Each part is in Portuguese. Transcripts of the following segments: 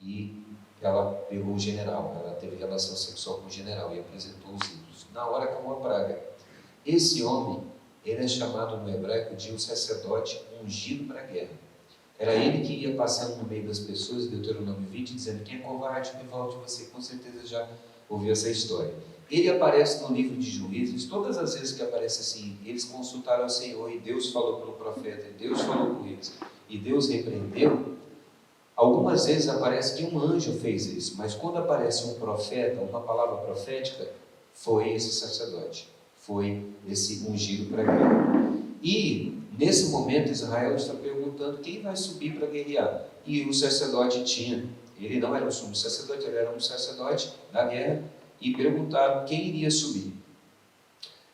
e ela pegou o general, ela teve relação sexual com o general e apresentou os ídolos. Na hora acabou a praga. Esse homem, ele é chamado no hebraico de um sacerdote ungido para a guerra. Era ele que ia passando no meio das pessoas, Deuteronômio 20, dizendo: quem é covarde, me volte. Você com certeza já ouviu essa história. Ele aparece no livro de Juízes. Todas as vezes que aparece assim, eles consultaram o Senhor e Deus falou pelo profeta, e Deus falou com eles, e Deus repreendeu. Algumas vezes aparece que um anjo fez isso, mas quando aparece um profeta, uma palavra profética, foi esse sacerdote, foi esse ungido para a guerra. E nesse momento Israel está perguntando quem vai subir para guerrear. E o sacerdote ele não era um sumo sacerdote, ele era um sacerdote da guerra, e perguntaram quem iria subir.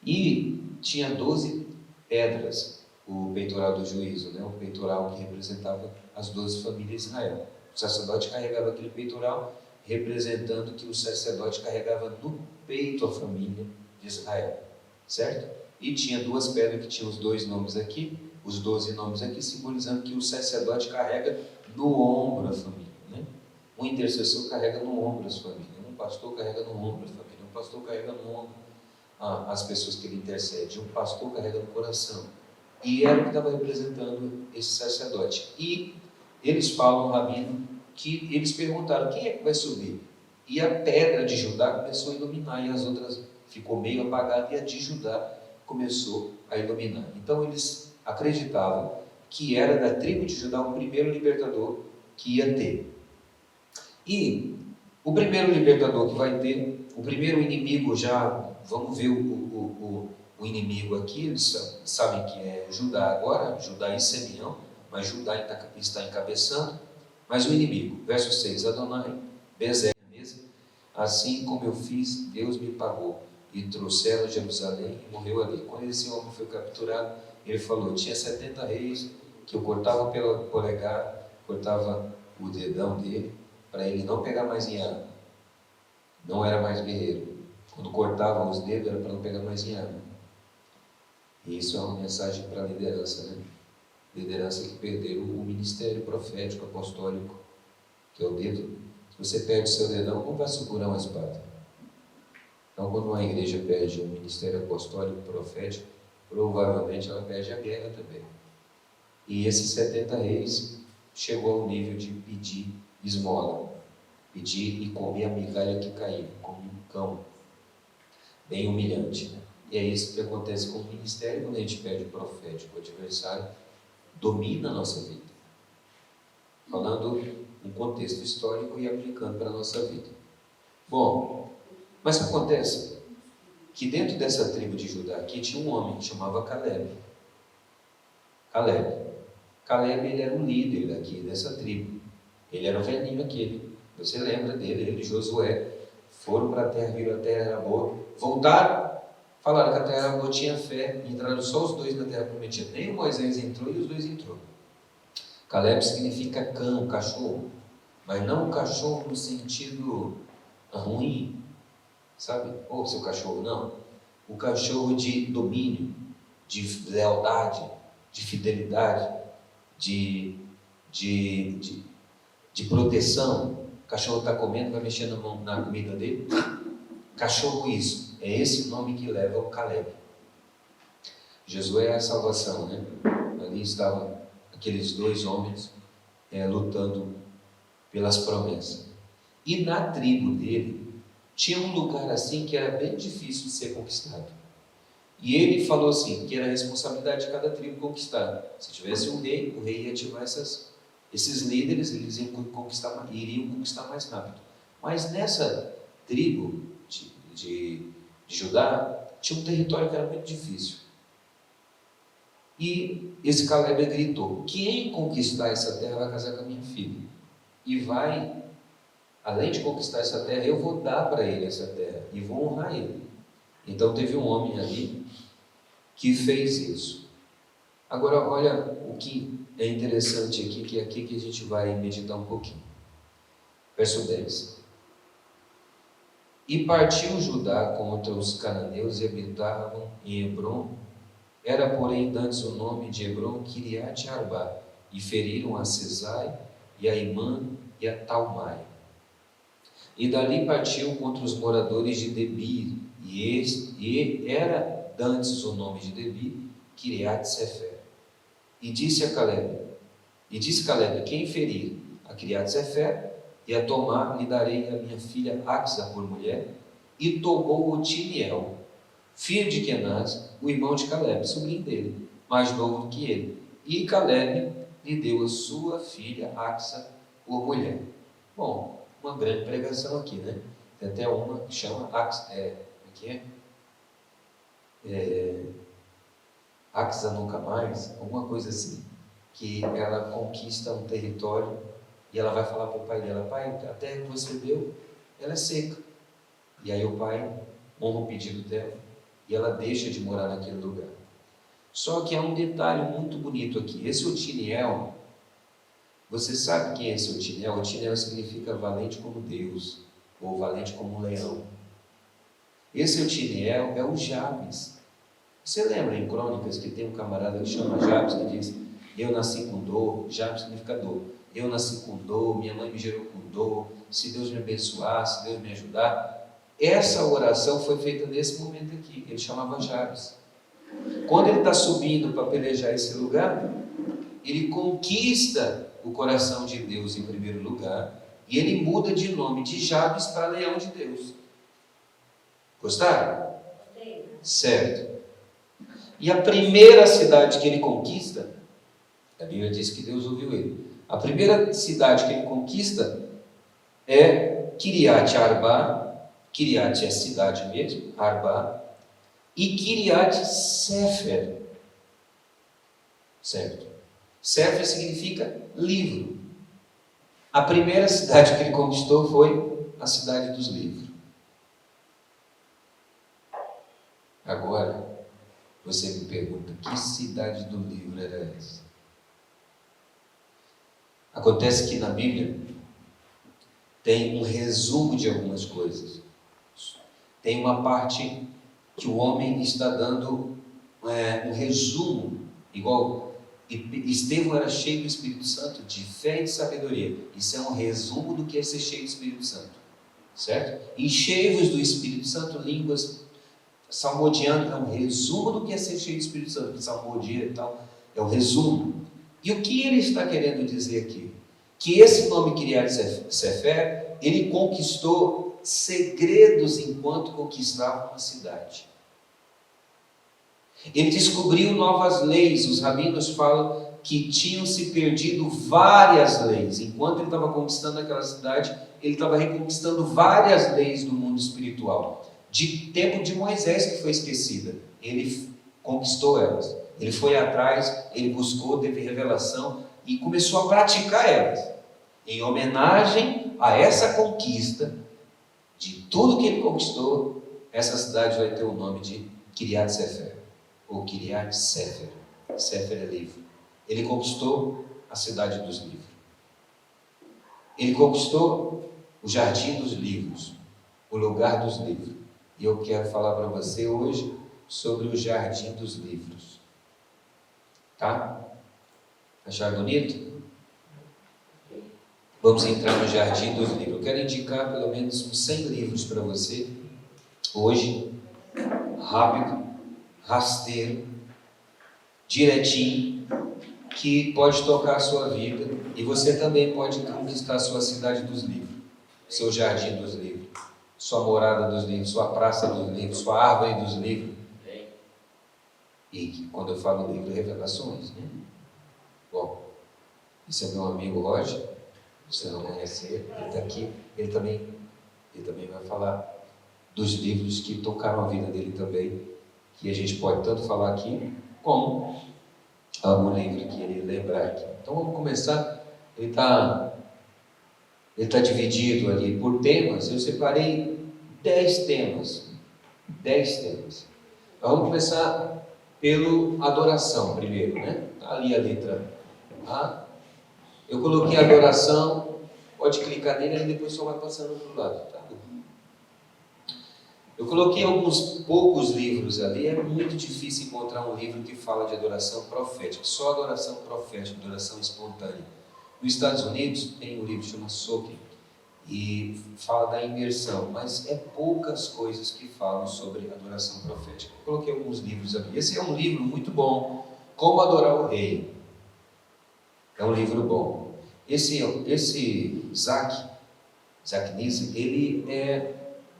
E tinha 12 pedras, o peitoral do juízo, né? O peitoral que representava as 12 famílias de Israel. O sacerdote carregava aquele peitoral, representando que o sacerdote carregava no peito a família de Israel, certo? E tinha 2 pedras que tinham os 2 nomes aqui, os 12 nomes aqui, simbolizando que o sacerdote carrega no ombro a família, né? Um intercessor carrega no ombro as famílias, um pastor carrega no ombro a família, um pastor carrega no ombro as pessoas que ele intercede, um pastor carrega no coração. E era o que estava representando esse sacerdote. E eles falam, rabino, que eles perguntaram quem é que vai subir. E a pedra de Judá começou a iluminar, e as outras ficou meio apagada, e a de Judá começou a iluminar. Então eles acreditavam que era da tribo de Judá o primeiro libertador que ia ter. E o primeiro libertador que vai ter, o primeiro inimigo, já vamos ver o inimigo aqui, eles sabem que é Judá agora, Judá e Simeão, mas Judá está encabeçando. Mas o inimigo, verso 6, Adonai, Bezer, assim como eu fiz, Deus me pagou, e trouxeram a Jerusalém e morreu ali. Quando esse homem foi capturado, ele falou: tinha 70 reis que eu cortava pelo polegar, cortava o dedão dele, para ele não pegar mais em arma. Não era mais guerreiro. Quando cortavam os dedos, era para não pegar mais em arma. E isso é uma mensagem para a liderança, né? Liderança que perderam o ministério profético, apostólico, que é o dedo. Se você perde o seu dedão, como vai segurar uma espada? Então, quando uma igreja perde o ministério apostólico, profético, provavelmente ela perde a guerra também. E esses 70 reis chegou ao nível de pedir esmola, pedir e comer a migalha que caiu, como um cão, bem humilhante, né? E é isso que acontece com o ministério quando a gente perde o profético. O adversário domina a nossa vida, falando um contexto histórico e aplicando para a nossa vida. Bom, mas o que acontece? Que dentro dessa tribo de Judá aqui tinha um homem que chamava Caleb. Caleb, ele era um líder aqui dessa tribo. Ele era o velhinho aquele. Você lembra dele? Ele e Josué foram para a terra, viram a terra era boa, voltaram, falaram que a terra era boa, tinha fé, entraram só os 2 na terra prometida. Nem o Moisés entrou e os 2 entrou. Caleb significa cão, cachorro, mas não o cachorro no sentido ruim, sabe? Ou seu cachorro, não. O cachorro de domínio, de lealdade, de fidelidade, de proteção. O cachorro está comendo, vai mexer na mão na comida dele. Cachorro, isso. É esse nome que leva o Caleb. Josué é a salvação, né? Ali estavam aqueles 2 homens lutando pelas promessas. E na tribo dele tinha um lugar assim que era bem difícil de ser conquistado. E ele falou assim, que era a responsabilidade de cada tribo conquistar. Se tivesse um rei, o rei ia ativar esses líderes, eles iriam conquistar mais rápido. Mas nessa tribo de Judá, tinha um território que era muito difícil. E esse Caleb gritou: quem conquistar essa terra vai casar com a minha filha. E vai, além de conquistar essa terra, eu vou dar para ele essa terra e vou honrar ele. Então teve um homem ali que fez isso. Agora olha o que é interessante aqui, que é aqui que a gente vai meditar um pouquinho. Verso 10. E partiu Judá contra os cananeus e habitavam em Hebrom. Era, porém, dantes o nome de Hebrom Kiriat Arba, e feriram a Sesai, e a Imã, e a Talmai. E dali partiu contra os moradores de Debir, e era dantes o nome de Debir, Kiriat Sefer. E disse Caleb, quem ferir a Kiriat Sefer e a tomar, lhe darei a minha filha Axa por mulher. E tomou Otiniel, filho de Kenaz, o irmão de Caleb, sobrinho dele, mais novo do que ele. E Caleb lhe deu a sua filha Axa por mulher. Bom, uma grande pregação aqui, né? Tem até uma que chama Axa nunca mais, alguma coisa assim, que ela conquista um território e ela vai falar para o pai dela: pai, a terra que você deu, ela é seca. E aí o pai honra o pedido dela e ela deixa de morar naquele lugar. Só que há um detalhe muito bonito aqui. Esse Otiniel, você sabe quem é esse Otiniel? Otiniel significa valente como Deus, ou valente como um leão. Esse Otiniel é o Jabes. Você lembra em Crônicas que tem um camarada que chama Jabes, que diz: eu nasci com dor. Jabes significa dor. Eu nasci com dor, minha mãe me gerou com dor, se Deus me abençoar, se Deus me ajudar. Essa oração foi feita nesse momento aqui. Ele chamava Jabes. Quando ele está subindo para pelejar esse lugar, ele conquista o coração de Deus em primeiro lugar, e ele muda de nome de Jabes para Leão de Deus. Gostaram? Certo. E a primeira cidade que ele conquista, a Bíblia diz que Deus ouviu ele. A primeira cidade que ele conquista é Kiriat Arba. Kiriat é cidade mesmo, Arba. E Kiriat Sefer. Certo. Sefer significa livro. A primeira cidade que ele conquistou foi a cidade dos livros. Agora, você me pergunta: que cidade do livro era essa? Acontece que na Bíblia tem um resumo de algumas coisas. Tem uma parte que o homem está dando um resumo, igual Estevão era cheio do Espírito Santo, de fé e de sabedoria. Isso é um resumo do que é ser cheio do Espírito Santo, certo? Enchei-vos do Espírito Santo, línguas salmodiando, é um resumo do que é ser cheio do Espírito Santo, salmodia e tal, é o resumo. E o que ele está querendo dizer aqui? Que esse nome Kiriat Sefer, ele conquistou segredos enquanto conquistava uma cidade. Ele descobriu novas leis. Os rabinos falam que tinham se perdido várias leis. Enquanto ele estava conquistando aquela cidade, ele estava reconquistando várias leis do mundo espiritual. De tempo de Moisés, que foi esquecida, ele conquistou elas. Ele foi atrás, ele buscou, teve revelação e começou a praticar elas. Em homenagem a essa conquista, de tudo que ele conquistou, essa cidade vai ter o nome de Kiriat Sefer, ou Kiriat Sefer. Sefer é livro. Ele conquistou a cidade dos livros. Ele conquistou o jardim dos livros, o lugar dos livros. E eu quero falar para você hoje sobre o jardim dos livros. Tá? Acharam bonito? Vamos entrar no jardim dos livros. Eu quero indicar pelo menos uns 100 livros para você, hoje, rápido, rasteiro, direitinho, que pode tocar a sua vida, e você também pode conquistar a sua cidade dos livros, seu jardim dos livros, sua morada dos livros, sua praça dos livros, sua árvore dos livros. E quando eu falo livro, revelações, né? Bom, esse é meu amigo Roger. Você não conhece ele, ele está aqui, ele também vai falar dos livros que tocaram a vida dele também, que a gente pode tanto falar aqui, como algum livro que ele lembrar aqui. Então vamos começar. Ele está dividido ali por temas. Eu separei 10 temas. 10 temas. Então, vamos começar pelo adoração primeiro, né? Está ali a letra A. Eu coloquei adoração, pode clicar nele e depois só vai passando para o lado, tá? Eu coloquei alguns poucos livros ali. É muito difícil encontrar um livro que fala de adoração profética, só adoração profética, adoração espontânea. Nos Estados Unidos tem um livro que chama Soaking, e fala da imersão, mas é poucas coisas que falam sobre adoração profética. Eu coloquei alguns livros ali. Esse é um livro muito bom, Como Adorar o Rei. É um livro bom. Esse Zach Nissen, ele é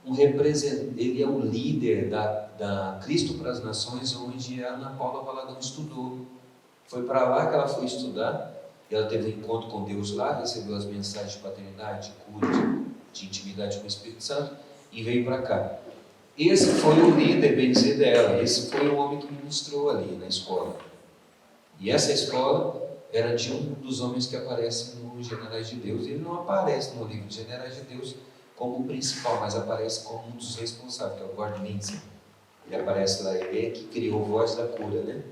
ele é o líder da Cristo para as Nações, onde a Ana Paula Valadão estudou. Foi para lá que ela foi estudar. E ela teve um encontro com Deus lá, recebeu as mensagens de paternidade, de cura, de intimidade com o Espírito Santo, e veio para cá. Esse foi o líder, bem dizer, dela. Esse foi o homem que ministrou ali na escola. E essa escola era de um dos homens que aparece no Generais de Deus. Ele não aparece no livro de Generais de Deus como o principal, mas aparece como um dos responsáveis, que é o Gordon Lindsay. Ele aparece lá, ele é que criou Voz da Cura, né?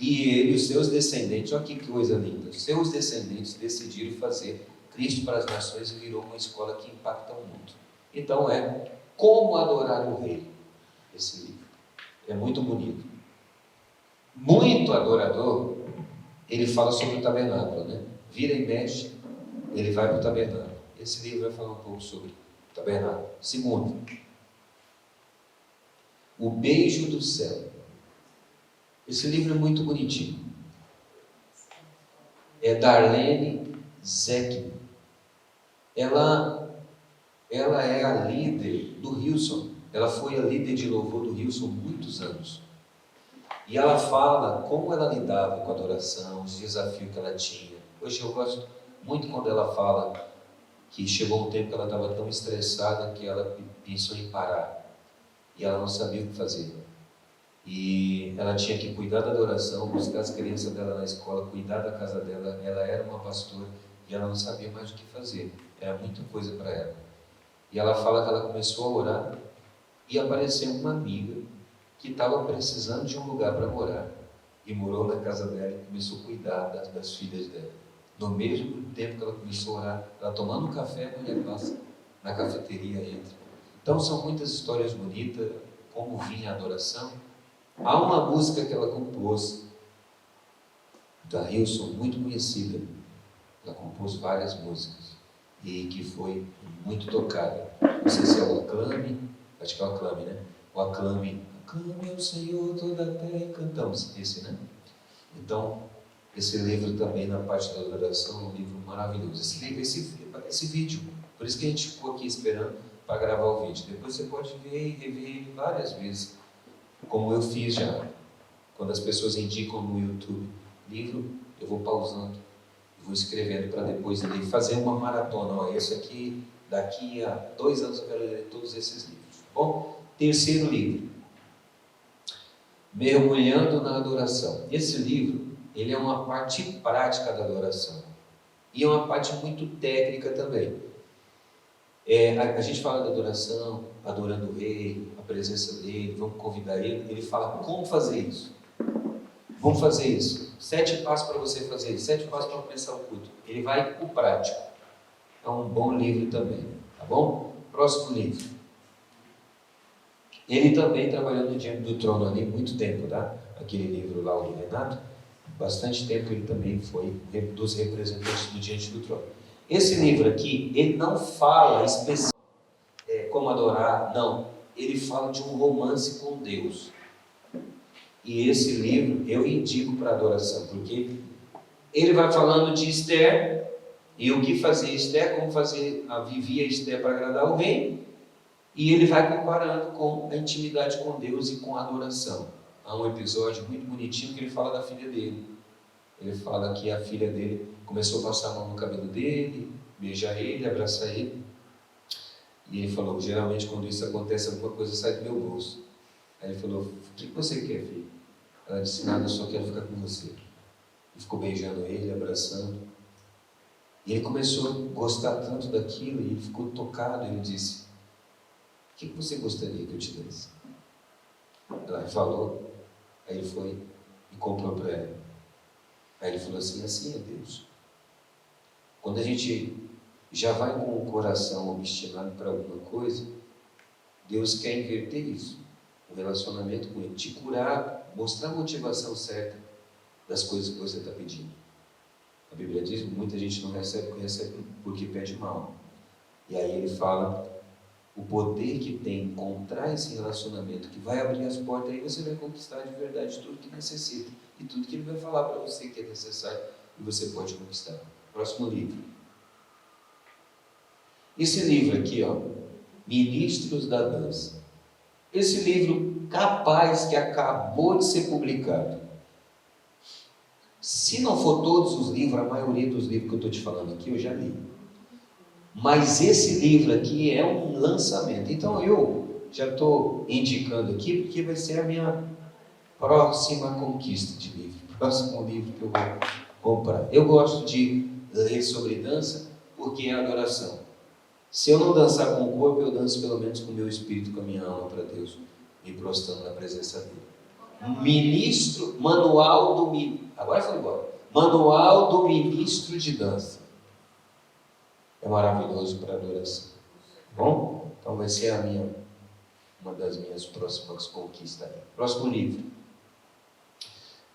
E ele e os seus descendentes, olha que coisa linda, os seus descendentes decidiram fazer Cristo para as Nações e virou uma escola que impacta o mundo. Então é Como Adorar o Rei, esse livro. É muito bonito. Muito adorador, ele fala sobre o tabernáculo, né? Vira e mexe, ele vai para o tabernáculo. Esse livro vai falar um pouco sobre o tabernáculo. Segundo, O Beijo do Céu. Esse livro é muito bonitinho. É Darlene Zecchino. Ela é a líder do Hillsong. Ela foi a líder de louvor do Hillsong muitos anos. E ela fala como ela lidava com a adoração, os desafios que ela tinha. Hoje eu gosto muito quando ela fala que chegou um tempo que ela estava tão estressada que ela pensou em parar. E ela não sabia o que fazer. E ela tinha que cuidar da adoração, buscar as crianças dela na escola, cuidar da casa dela. Ela era uma pastora e ela não sabia mais o que fazer. Era muita coisa para ela. E ela fala que ela começou a orar e apareceu uma amiga que estava precisando de um lugar para morar. E morou na casa dela e começou a cuidar das filhas dela. No mesmo tempo que ela começou a orar, ela tomando um café, a mulher passa na cafeteria e entra. Então são muitas histórias bonitas, como vinha a adoração. Há uma música que ela compôs, da Hillsong, muito conhecida. Ela compôs várias músicas e que foi muito tocada. Não sei se é o Aclame, acho que é o Aclame, né? O Aclame ao Senhor toda a terra e cantamos. Esse, né? Então, esse livro também, na parte da adoração, é um livro maravilhoso. Esse vídeo, por isso que a gente ficou aqui esperando para gravar o vídeo. Depois você pode ver e rever ele várias vezes, como eu fiz já. Quando as pessoas indicam no YouTube livro, eu vou pausando, vou escrevendo para depois ler, fazer uma maratona. Ó, esse aqui, daqui a 2 anos eu quero ler todos esses livros. Bom, terceiro livro, Mergulhando na Adoração. Esse livro, ele é uma parte prática da adoração e é uma parte muito técnica também. A gente fala da adoração, adorando o Rei, a presença dele, vamos convidar ele. Ele fala como fazer isso. Vamos fazer isso. 7 passos para você fazer isso. 7 passos para começar o culto. Ele vai para o prático. É um bom livro também. Tá bom? Próximo livro. Ele também trabalhou no Diante do Trono ali muito tempo, tá? Aquele livro lá, o do Renato. Bastante tempo ele também foi dos representantes do Diante do Trono. Esse livro aqui, ele não fala especificamente como adorar, não. Ele fala de um romance com Deus. E esse livro eu indico para adoração, porque ele vai falando de Esther, e o que fazia Esther, como vivia Esther para agradar o rei, e ele vai comparando com a intimidade com Deus e com a adoração. Há um episódio muito bonitinho que ele fala da filha dele. Ele fala que a filha dele começou a passar a mão no cabelo dele, beijar ele, abraçar ele. E ele falou, geralmente quando isso acontece, alguma coisa sai do meu bolso. Aí ele falou, o que você quer, filho? Ela disse, nada, eu só quero ficar com você. E ficou beijando ele, abraçando. E ele começou a gostar tanto daquilo, e ele ficou tocado. Ele disse, o que você gostaria que eu te desse? Ela falou, aí ele foi e comprou para ela. Aí ele falou assim é Deus. Quando a gente já vai com o coração obstinado para alguma coisa, Deus quer inverter isso, o relacionamento com Ele, te curar, mostrar a motivação certa das coisas que você está pedindo. A Bíblia diz que muita gente não recebe porque pede mal. E aí ele fala o poder que tem encontrar esse relacionamento que vai abrir as portas, aí você vai conquistar de verdade tudo que necessita e tudo que ele vai falar para você que é necessário e você pode conquistar. Próximo livro. Esse livro aqui, ó, Ministros da Dança. Esse livro capaz que acabou de ser publicado. Se não for todos os livros, a maioria dos livros que eu estou te falando aqui eu já li. Mas esse livro aqui é um lançamento. Então eu já estou indicando aqui porque vai ser a minha próxima conquista de livro. Próximo livro que eu vou comprar. Eu gosto de ler sobre dança porque é adoração. Se eu não dançar com o corpo, eu danço pelo menos com o meu espírito, com a minha alma para Deus, me prostrando na presença dele. Agora foi embora. Manual do Ministro de Dança. É maravilhoso para adoração. Bom? Então vai ser uma das minhas próximas conquistas. Próximo livro.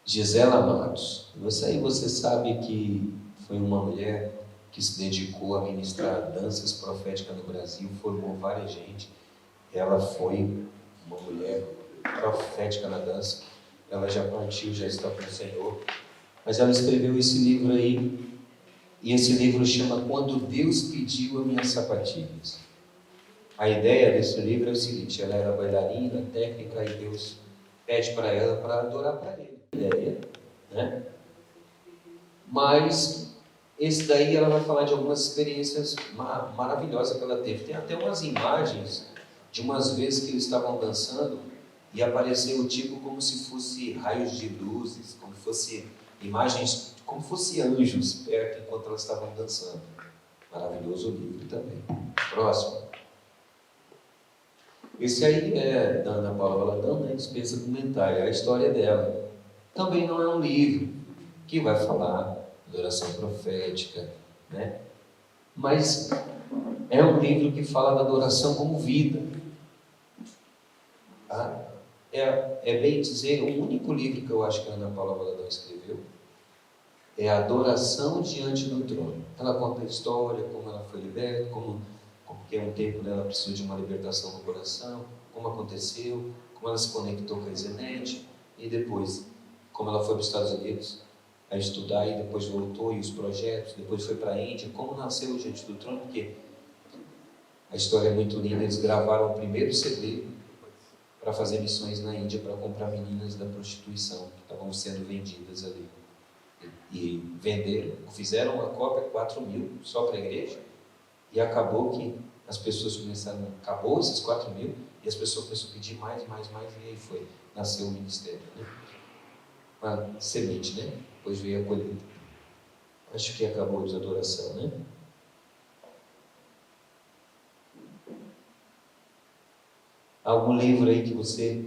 Gisela Matos. Você sabe que foi uma mulher que se dedicou a ministrar danças proféticas no Brasil, formou várias gente. Ela foi uma mulher profética na dança. Ela já partiu, já está com o Senhor. Mas ela escreveu esse livro aí, e esse livro chama Quando Deus Pediu as Minhas Sapatilhas. A ideia desse livro é o seguinte: ela era bailarina, técnica, e Deus pede para ela para adorar para Ele. Ideia, né? Mas esse daí ela vai falar de algumas experiências maravilhosas que ela teve. Tem até umas imagens de umas vezes que eles estavam dançando e apareceu tipo como se fosse raios de luzes, como fosse imagens, como fosse anjos perto enquanto elas estavam dançando. Maravilhoso livro também. Próximo. Esse aí é da Ana Paula Valadão, né? Dispensa comentário, é a história dela. Também não é um livro que vai falar de oração profética, né? Mas é um livro que fala da adoração como vida. Tá? É bem dizer, o único livro que eu acho que a Ana Paula Valadão escreveu é Adoração Diante do Trono. Ela conta a história, como ela foi liberta, porque um tempo ela precisou de uma libertação no coração, como aconteceu, como ela se conectou com a Zenete, e depois, como ela foi para os Estados Unidos a estudar e depois voltou, e os projetos, depois foi para a Índia, como nasceu o Diante do Trono, porque a história é muito linda. Eles gravaram o primeiro CD para fazer missões na Índia, para comprar meninas da prostituição que estavam sendo vendidas ali. E venderam, fizeram uma cópia, 4.000, só para a igreja, e acabou que as pessoas acabou esses 4.000, e as pessoas começaram a pedir mais, e aí nasceu o ministério, né? Uma semente, né? Depois veio a colheita. Acho que acabou de adoração, né? Algum livro aí que você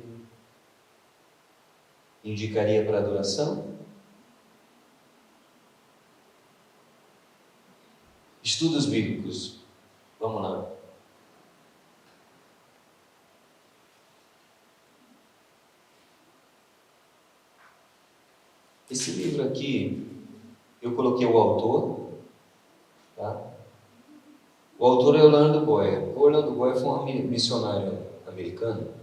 indicaria para adoração? Estudos bíblicos. Vamos lá. Esse livro aqui, eu coloquei o autor, tá? O autor é Orlando Boyer. O Orlando Boyer foi um missionário americano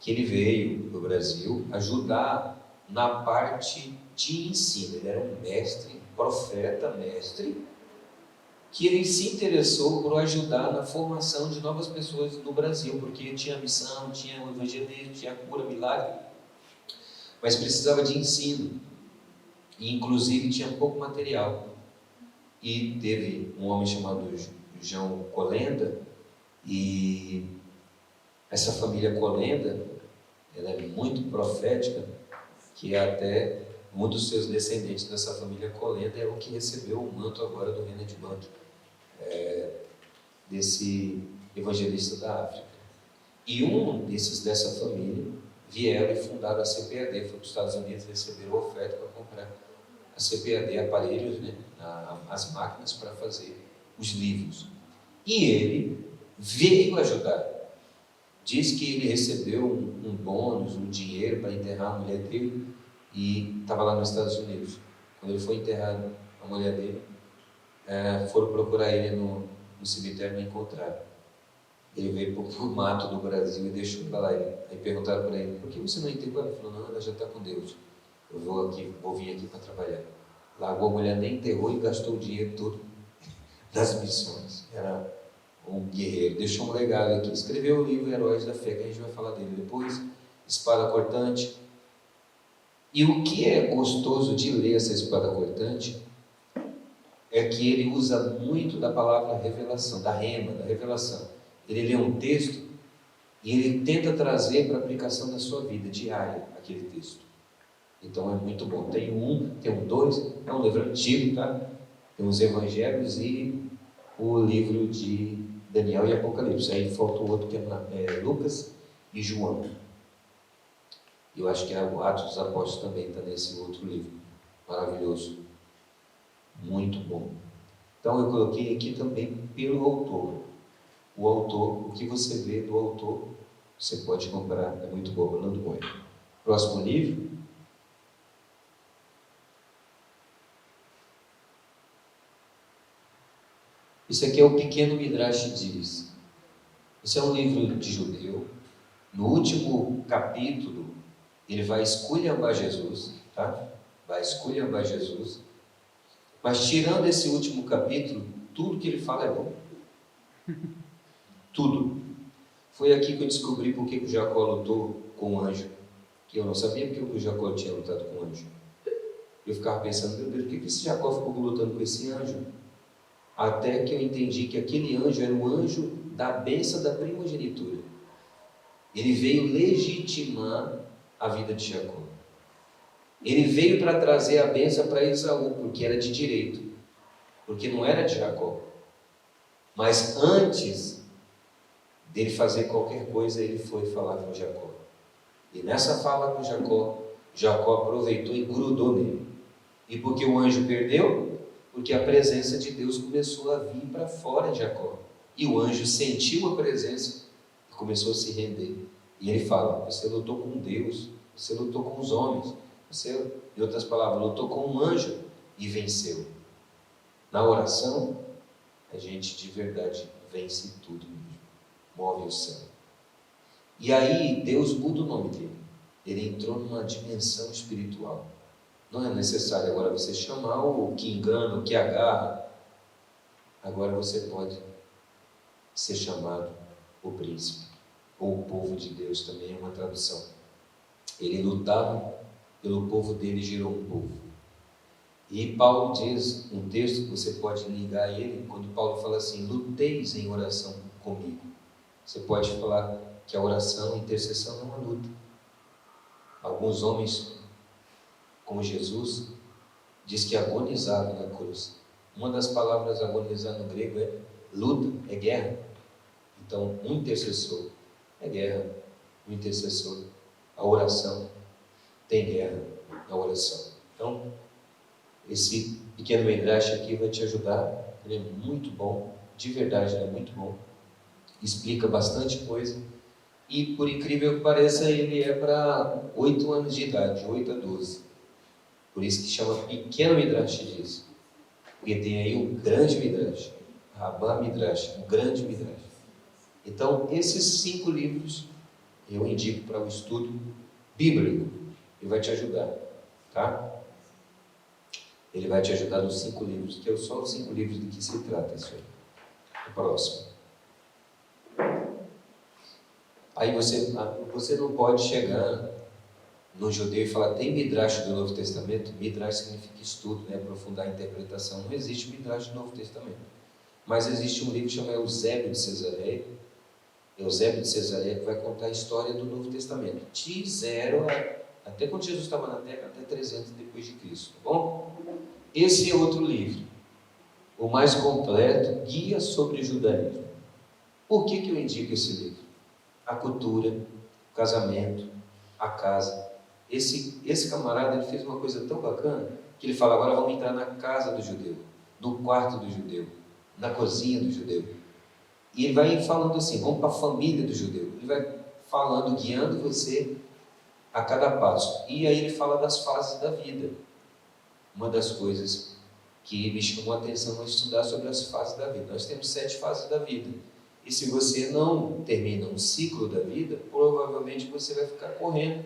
que ele veio do Brasil ajudar na parte de ensino. Ele era um mestre, profeta, que ele se interessou por ajudar na formação de novas pessoas no Brasil, porque tinha missão, tinha o evangelismo, tinha cura, milagre, mas precisava de ensino, e inclusive tinha pouco material. E teve um homem chamado João Colenda, e essa família Colenda, ela é muito profética, que é até um dos seus descendentes dessa família Colenda é o que recebeu o manto agora do Reinhard Bonnke, desse evangelista da África. E um dessa família vieram e fundaram a CPAD, foi para os Estados Unidos, receberam oferta para comprar a CPAD, aparelhos, né, as máquinas para fazer os livros. E ele veio ajudar. Diz que ele recebeu um bônus, um dinheiro para enterrar a mulher dele, e estava lá nos Estados Unidos. Quando ele foi enterrado, a mulher dele, foram procurar ele no cemitério e não encontraram. Ele veio para o mato do Brasil e deixou para lá. Aí perguntaram para ele: por que você não enterrou? Ele falou: não, ela já está com Deus. Eu vou vir aqui para trabalhar. Largou a mulher, nem enterrou e gastou o dinheiro todo das missões. Era um guerreiro. Deixou um legado aqui. Escreveu o livro Heróis da Fé, que a gente vai falar dele depois. Espada cortante. E o que é gostoso de ler essa espada cortante é que ele usa muito da palavra revelação, da rema, da revelação. Ele lê um texto e ele tenta trazer para a aplicação da sua vida diária aquele texto. Então é muito bom. Tem um dois, é um livro antigo, tá? Tem os evangelhos e o livro de Daniel e Apocalipse. Aí falta o outro que é Lucas e João. Eu acho que o Atos dos Apóstolos também está nesse outro livro. Maravilhoso. Muito bom. Então eu coloquei aqui também pelo autor. O autor, o que você vê do autor, você pode comprar. É muito bom, Orlando Boyer. Próximo livro. Isso aqui é o Pequeno Midrash diz. Isso é um livro de judeu. No último capítulo, ele vai esculhambar Jesus, tá? Vai esculhambar Jesus. Mas tirando esse último capítulo, tudo que ele fala é bom. Tudo. Foi aqui que eu descobri por que o Jacó lutou com o anjo. Que eu não sabia porque o Jacó tinha lutado com o anjo. Eu ficava pensando, meu Deus, por que esse Jacó ficou lutando com esse anjo? Até que eu entendi que aquele anjo era o anjo da bênção da primogenitura. Ele veio legitimar a vida de Jacó. Ele veio para trazer a bênção para Esaú, porque era de direito, porque não era de Jacó. Mas antes dele fazer qualquer coisa, ele foi falar com Jacó. E nessa fala com Jacó aproveitou e grudou nele. E porque o anjo perdeu? Porque a presença de Deus começou a vir para fora de Jacó. E o anjo sentiu a presença e começou a se render. E ele fala: você lutou com Deus, você lutou com os homens, você, em outras palavras, lutou com um anjo e venceu. Na oração, a gente de verdade vence tudo mesmo, move o céu. E aí Deus muda o nome dele. Ele entrou numa dimensão espiritual. Não é necessário agora você chamar o que engana, o que agarra. Agora você pode ser chamado o príncipe, ou o povo de Deus, também é uma tradução. Ele lutava pelo povo dele e gerou um povo. E Paulo diz, um texto que você pode ligar a ele, quando Paulo fala assim: luteis em oração comigo. Você pode falar que a oração, a intercessão é uma luta. Alguns homens, como Jesus, diz que agonizaram na cruz. Uma das palavras agonizar no grego é luta, é guerra. Então, um intercessor é guerra. Um intercessor, a oração, tem guerra na oração. Então, esse pequeno midrash aqui vai te ajudar. Ele é muito bom, de verdade, ele é muito bom. Explica bastante coisa. E, por incrível que pareça, ele é para 8 anos de idade, 8 a 12. Por isso que chama Pequeno Midrash disso. Porque tem aí um grande Midrash, Rabá Midrash, um grande Midrash. Então, esses 5 livros eu indico para o estudo bíblico. Ele vai te ajudar, tá? Ele vai te ajudar nos 5 livros, que é só os 5 livros de que se trata isso aí. O próximo. Aí você não pode chegar no judeu e falar: tem Midrash do Novo Testamento? Midrash significa estudo, né? Aprofundar a interpretação. Não existe Midrash do Novo Testamento. Mas existe um livro chamado Eusébio de Cesareia. Eusébio de Cesareia, que vai contar a história do Novo Testamento. De 0 até quando Jesus estava na Terra, até 300 depois de Cristo. Tá bom? Esse é outro livro. O mais completo, Guia sobre o Judaísmo. Por que eu indico esse livro? A cultura, o casamento, a casa. Esse camarada, ele fez uma coisa tão bacana, que ele fala: agora vamos entrar na casa do judeu, no quarto do judeu, na cozinha do judeu. E ele vai falando assim: vamos para a família do judeu. Ele vai falando, guiando você a cada passo. E aí ele fala das fases da vida. Uma das coisas que me chamou a atenção a estudar sobre as fases da vida. Nós temos 7 fases da vida. E se você não termina um ciclo da vida, provavelmente você vai ficar correndo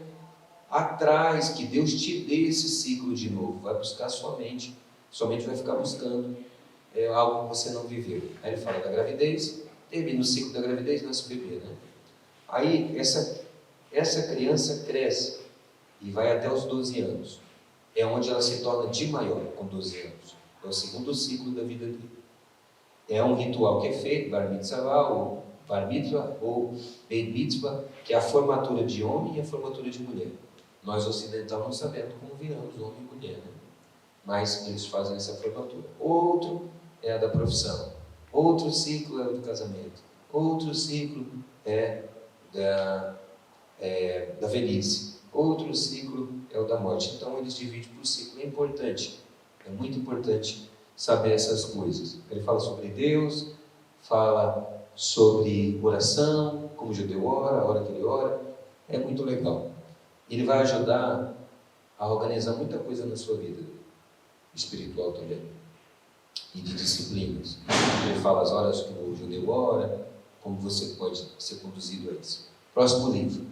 atrás que Deus te dê esse ciclo de novo. Vai buscar sua mente vai ficar buscando algo que você não viveu. Aí ele fala da gravidez, termina o ciclo da gravidez, nasce o bebê, né? Aí essa criança cresce e vai até os 12 anos. É onde ela se torna de maior, com 12 anos. É o segundo ciclo da vida dele. É um ritual que é feito, bar mitzvah, ou bar mitzvah, ou beit mitzvah, que é a formatura de homem e a formatura de mulher. Nós ocidentais não sabemos como viramos homem e mulher, né? Mas eles fazem essa formatura. Outro é a da profissão. Outro ciclo é o do casamento. Outro ciclo é da velhice. Outro ciclo é o da morte. Então eles dividem por ciclo. É importante, é muito importante saber essas coisas. Ele fala sobre Deus, fala sobre oração, como o judeu ora, a hora que ele ora. É muito legal. Ele vai ajudar a organizar muita coisa na sua vida espiritual também, e de disciplinas. Ele fala as horas que o judeu ora, como você pode ser conduzido a isso. Próximo livro.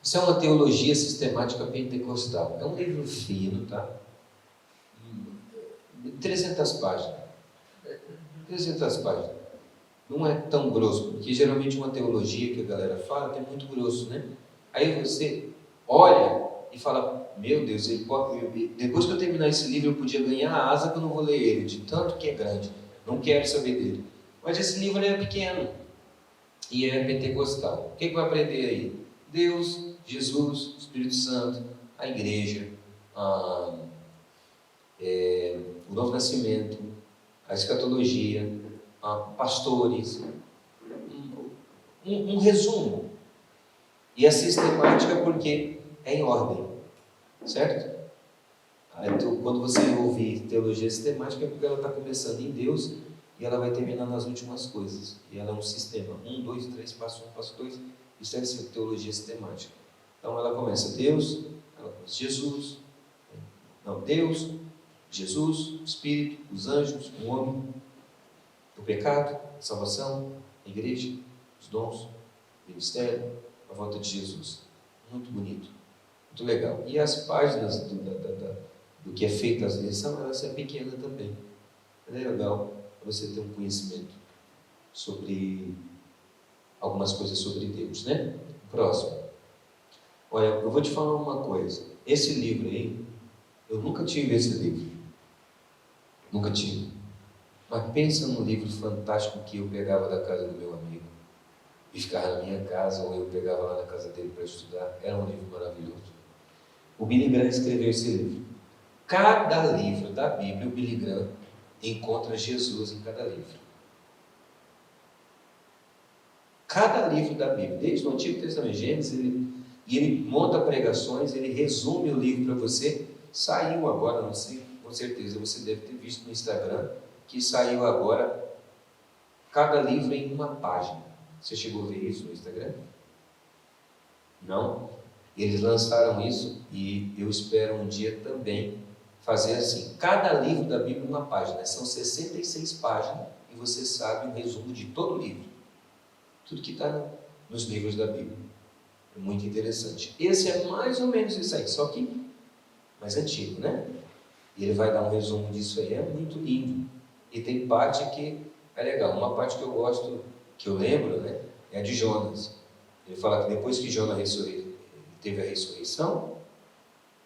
Isso é uma teologia sistemática pentecostal. É um livro fino, tá? 300 páginas. 300 páginas. Não é tão grosso, porque geralmente uma teologia que a galera fala é muito grosso, né? Aí você olha e fala, meu Deus, depois que eu terminar esse livro eu podia ganhar a asa que eu não vou ler ele, de tanto que é grande, não quero saber dele. Mas esse livro é pequeno e é pentecostal. O que vai aprender aí? Deus, Jesus, Espírito Santo, a igreja, o novo nascimento, a escatologia, pastores, um resumo. E a sistemática porque é em ordem, certo? Então, quando você ouvir teologia sistemática é porque ela está começando em Deus e ela vai terminar nas últimas coisas. E ela é um sistema, 1, 2, 3, passo 1, passo 2, isso deve ser teologia sistemática. Então ela começa Deus, ela começa Jesus, Deus, Jesus, Espírito, os anjos, o homem, o pecado, a salvação, a igreja, os dons, o ministério, a volta de Jesus. Muito bonito, muito legal. E as páginas do que é feito as lições, ela é pequena também. É legal para você ter um conhecimento sobre algumas coisas sobre Deus, né? Próximo. Olha, eu vou te falar uma coisa. Esse livro aí, eu nunca tive esse livro. Nunca tive. Mas pensa num livro fantástico que eu pegava da casa do meu amigo e ficava na minha casa, ou eu pegava lá na casa dele para estudar. Era um livro maravilhoso. O Billy Graham escreveu esse livro. Cada livro da Bíblia, o Billy Graham encontra Jesus em cada livro. Cada livro da Bíblia, desde o Antigo Testamento, Gênesis, ele monta pregações, ele resume o livro para você. Saiu agora, não sei, com certeza você deve ter visto no Instagram, que saiu agora cada livro em uma página. Você chegou a ver isso no Instagram? Não? Eles lançaram isso e eu espero um dia também fazer assim, cada livro da Bíblia uma página. São 66 páginas e você sabe o resumo de todo o livro. Tudo que está nos livros da Bíblia. É muito interessante. Esse é mais ou menos isso aí, só que mais antigo, né? E ele vai dar um resumo disso aí, é muito lindo. E tem parte que é legal. Uma parte que eu gosto, que eu lembro, né, é a de Jonas. Ele fala que depois que Jonas teve a ressurreição,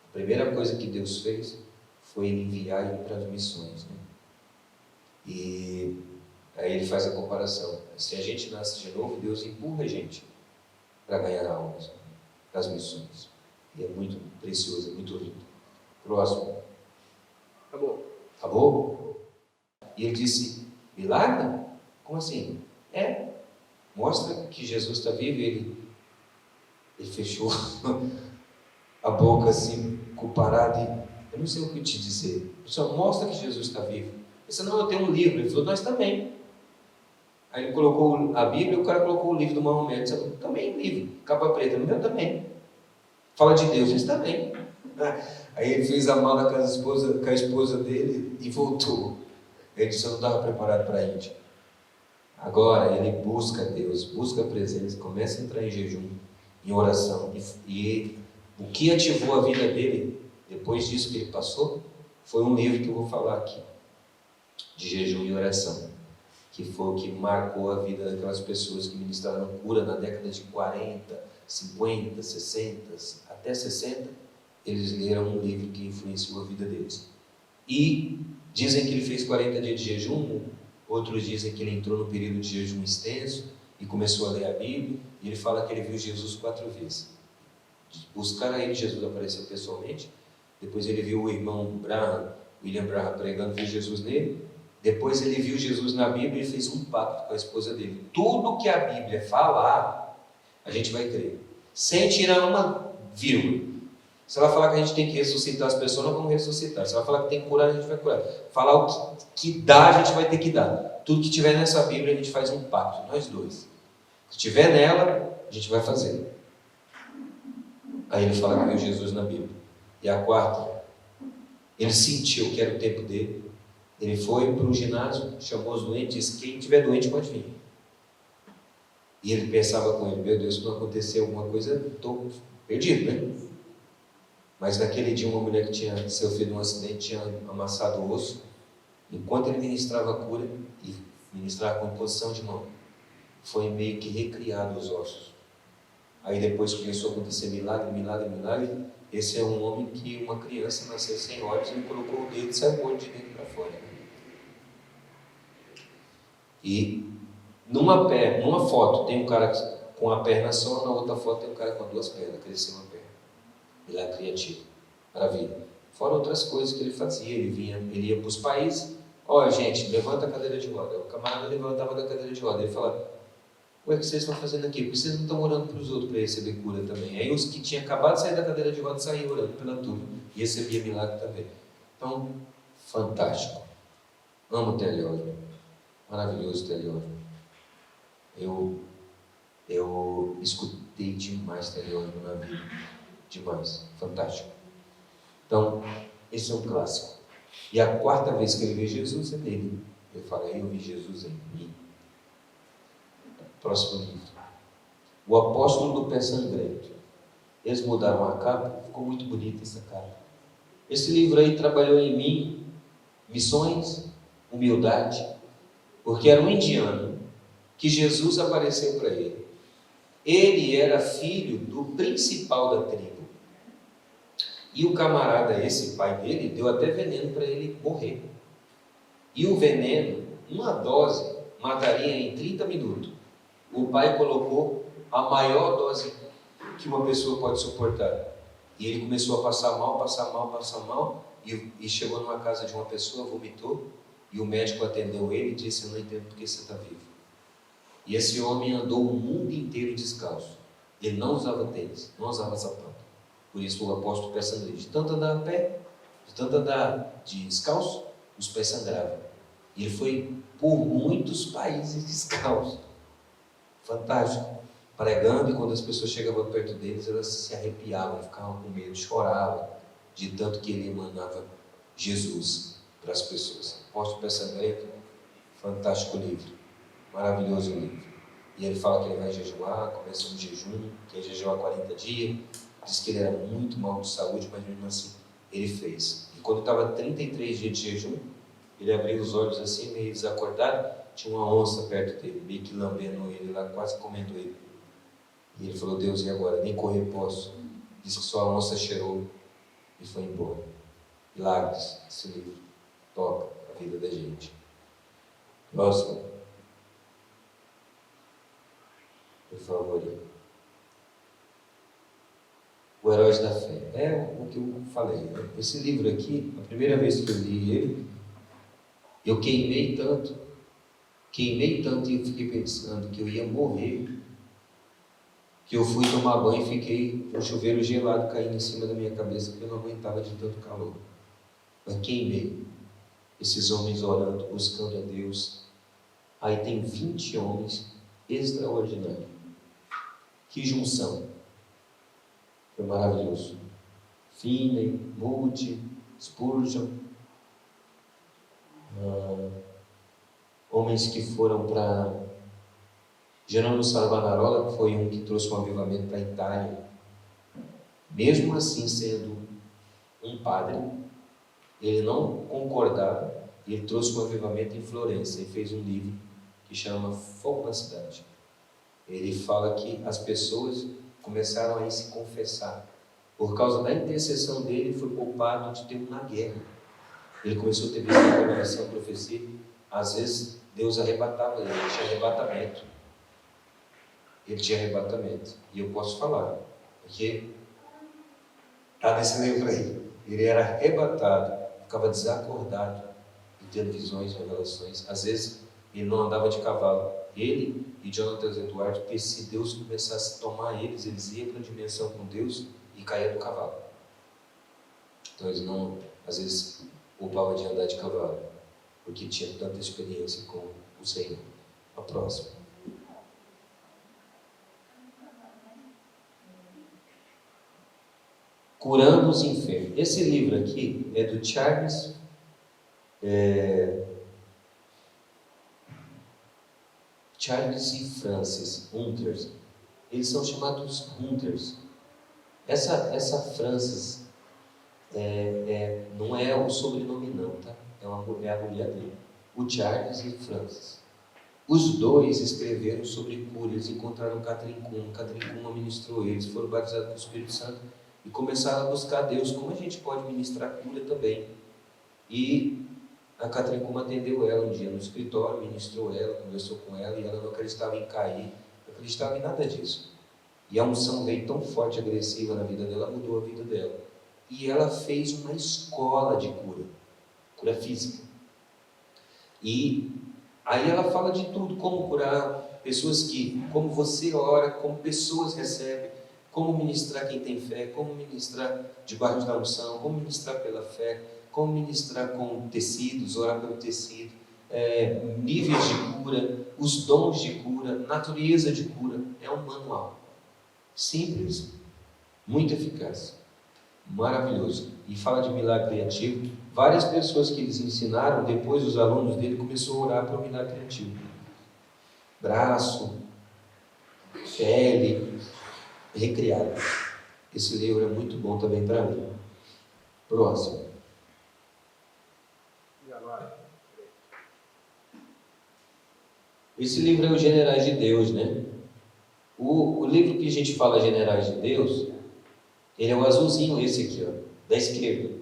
a primeira coisa que Deus fez foi ele enviar ele para as missões, né? E aí ele faz a comparação. Se a gente nasce de novo, Deus empurra a gente para ganhar almas das missões. E é muito precioso, é muito lindo. Próximo. Acabou. Acabou? E ele disse, milagre? Como assim? Mostra que Jesus está vivo. Ele fechou a boca assim, com parado, e eu não sei o que te dizer. Só mostra que Jesus está vivo. Ele disse, não, eu tenho um livro. Ele falou, nós também. Aí ele colocou a Bíblia, o cara colocou o livro do Maomé. Ele disse, também livro, capa preta, no meu também. Fala de Deus, eles também. Aí ele fez a mala com a esposa dele e voltou. Ele disse: eu não estava preparado para a Índia. Agora ele busca Deus, busca a presença, começa a entrar em jejum, em oração. E o que ativou a vida dele, depois disso que ele passou, foi um livro que eu vou falar aqui, de jejum e oração, que foi o que marcou a vida daquelas pessoas que ministraram cura na década de 40, 50, 60, até 60. Eles leram um livro que influenciou a vida deles. E dizem que ele fez 40 dias de jejum, outros dizem que ele entrou no período de jejum extenso e começou a ler a Bíblia, e ele fala que ele viu Jesus 4 vezes. Buscaram ele, Jesus apareceu pessoalmente, depois ele viu o irmão William Branham pregando, viu Jesus nele, depois ele viu Jesus na Bíblia e fez um pacto com a esposa dele. Tudo que a Bíblia falar, a gente vai crer, sem tirar uma vírgula. Se ela falar que a gente tem que ressuscitar as pessoas, nós vamos ressuscitar. Se ela falar que tem que curar, a gente vai curar. Falar o que dá, a gente vai ter que dar. Tudo que tiver nessa Bíblia, a gente faz um pacto, nós dois. Se tiver nela, a gente vai fazer. Aí ele fala que viu Jesus na Bíblia. E a quarta, ele sentiu que era o tempo dele. Ele foi para o ginásio, chamou os doentes, disse: quem tiver doente pode vir. E ele pensava com ele: meu Deus, se não acontecer alguma coisa, estou perdido, né? Mas naquele dia uma mulher que tinha sofrido um acidente, tinha amassado o osso. Enquanto ele ministrava a cura e ministrava com imposição de mão, foi meio que recriado os ossos. Aí depois começou a acontecer milagre, milagre, milagre. Esse é um homem que uma criança nasceu sem olhos, ele colocou o dedo e saiu o olho de dentro para fora. E numa foto tem um cara com a perna só, na outra foto tem um cara com 2 pernas, cresceu uma perna. Ele era criativo, maravilha. Fora outras coisas que ele fazia, ele ia para os países. Olha, gente, levanta a cadeira de roda. O camarada levantava da cadeira de roda. Ele falava: ué, o que vocês estão fazendo aqui? Porque vocês não estão orando para os outros para receber cura também? Aí os que tinham acabado de sair da cadeira de roda saíam orando pela turma e recebia milagre também. Então, fantástico. Amo o Teólogo. Maravilhoso Teólogo. Eu escutei demais Teólogo na vida. Demais. Fantástico. Então, esse é um clássico. E a quarta vez que ele vê Jesus é nele. Ele fala: eu vi Jesus em mim. Próximo livro. O Apóstolo do Pé Sangrento. Eles mudaram a capa, ficou muito bonita essa capa. Esse livro aí trabalhou em mim missões, humildade, porque era um indiano que Jesus apareceu para ele. Ele era filho do principal da tribo. E o camarada, esse pai dele, deu até veneno para ele morrer. E o veneno, uma dose, mataria em 30 minutos. O pai colocou a maior dose que uma pessoa pode suportar. E ele começou a passar mal, e chegou numa casa de uma pessoa, vomitou, e o médico atendeu ele e disse: eu não entendo porque você está vivo. E esse homem andou o mundo inteiro descalço. Ele não usava tênis, não usava sapato. Por isso o apóstolo pé sangrento. De tanto andar a pé, de tanto andar descalço, os pés sangravam. E ele foi por muitos países descalço. Fantástico. Pregando, e quando as pessoas chegavam perto deles, elas se arrepiavam, ficavam com medo, choravam, de tanto que ele emanava Jesus para as pessoas. Apóstolo pé sangrento, fantástico livro, maravilhoso livro. E ele fala que ele vai jejuar, começa um jejum, que é jejuar 40 dias. Diz que ele era muito mal de saúde, mas mesmo assim ele fez. E quando estava 33 dias de jejum, ele abriu os olhos assim, meio desacordado, tinha uma onça perto dele, meio que lambendo ele lá, quase comendo ele. E ele falou: Deus, e agora? Nem correr posso. Diz que só a onça cheirou e foi embora. Milagres, esse livro toca a vida da gente. Próximo. Por favor. O Heróis da Fé. É o que eu falei, né? Esse livro aqui, a primeira vez que eu li ele, eu queimei tanto, e eu fiquei pensando que eu ia morrer, que eu fui tomar banho e fiquei com um chuveiro gelado caindo em cima da minha cabeça, porque eu não aguentava de tanto calor. Mas queimei. Esses homens orando, buscando a Deus. Aí tem 20 homens extraordinários. Que junção! Foi maravilhoso. Finney, Moody, Spurgeon, homens que foram para Jerônimo Savonarola, que foi um que trouxe um avivamento para a Itália. Mesmo assim, sendo um padre, ele não concordava e ele trouxe um avivamento em Florença e fez um livro que chama Fogo na Cidade. Ele fala que as pessoas começaram a se confessar. Por causa da intercessão dele, ele foi poupado de ter uma guerra. Ele começou a ter visão, revelação, profecia. Às vezes, Deus arrebatava ele, ele tinha arrebatamento. Ele tinha arrebatamento. E eu posso falar, porque está nesse livro aí. Ele era arrebatado, ficava desacordado e tendo visões, revelações. Às vezes, ele não andava de cavalo. Ele e Jonathan Edwards, porque se Deus começasse a tomar eles iam para a dimensão com Deus e caía do cavalo. Então eles não, às vezes, poupavam de andar de cavalo, porque tinha tanta experiência com o Senhor. A próxima. Curando os enfermos. Esse livro aqui é do Charles e Francis Hunters. Eles são chamados Hunters. Essa Francis não é o sobrenome não, tá? É a mulher dele. O Charles e Francis. Os dois escreveram sobre cura. Eles encontraram Catherine Kuhlman ministrou eles, foram batizados com o Espírito Santo e começaram a buscar Deus. Como a gente pode ministrar cura também? E a Catherine Kuhlman atendeu ela um dia no escritório, ministrou ela, conversou com ela, e ela não acreditava em cair, não acreditava em nada disso. E a unção veio tão forte e agressiva na vida dela, mudou a vida dela. E ela fez uma escola de cura física. E aí ela fala de tudo, como curar pessoas como você ora, como pessoas recebem, como ministrar quem tem fé, como ministrar debaixo da unção, como ministrar pela fé, como ministrar com tecidos, orar pelo tecido, níveis de cura, os dons de cura, natureza de cura. É um manual simples, muito eficaz, maravilhoso. E fala de milagre criativo. Várias pessoas que eles ensinaram, depois os alunos dele começaram a orar para o milagre criativo. Braço, pele, recriado. Esse livro é muito bom também para mim. Próximo. Esse livro é o Generais de Deus, né? O livro que a gente fala Generais de Deus, ele é o azulzinho, esse aqui, ó, da esquerda.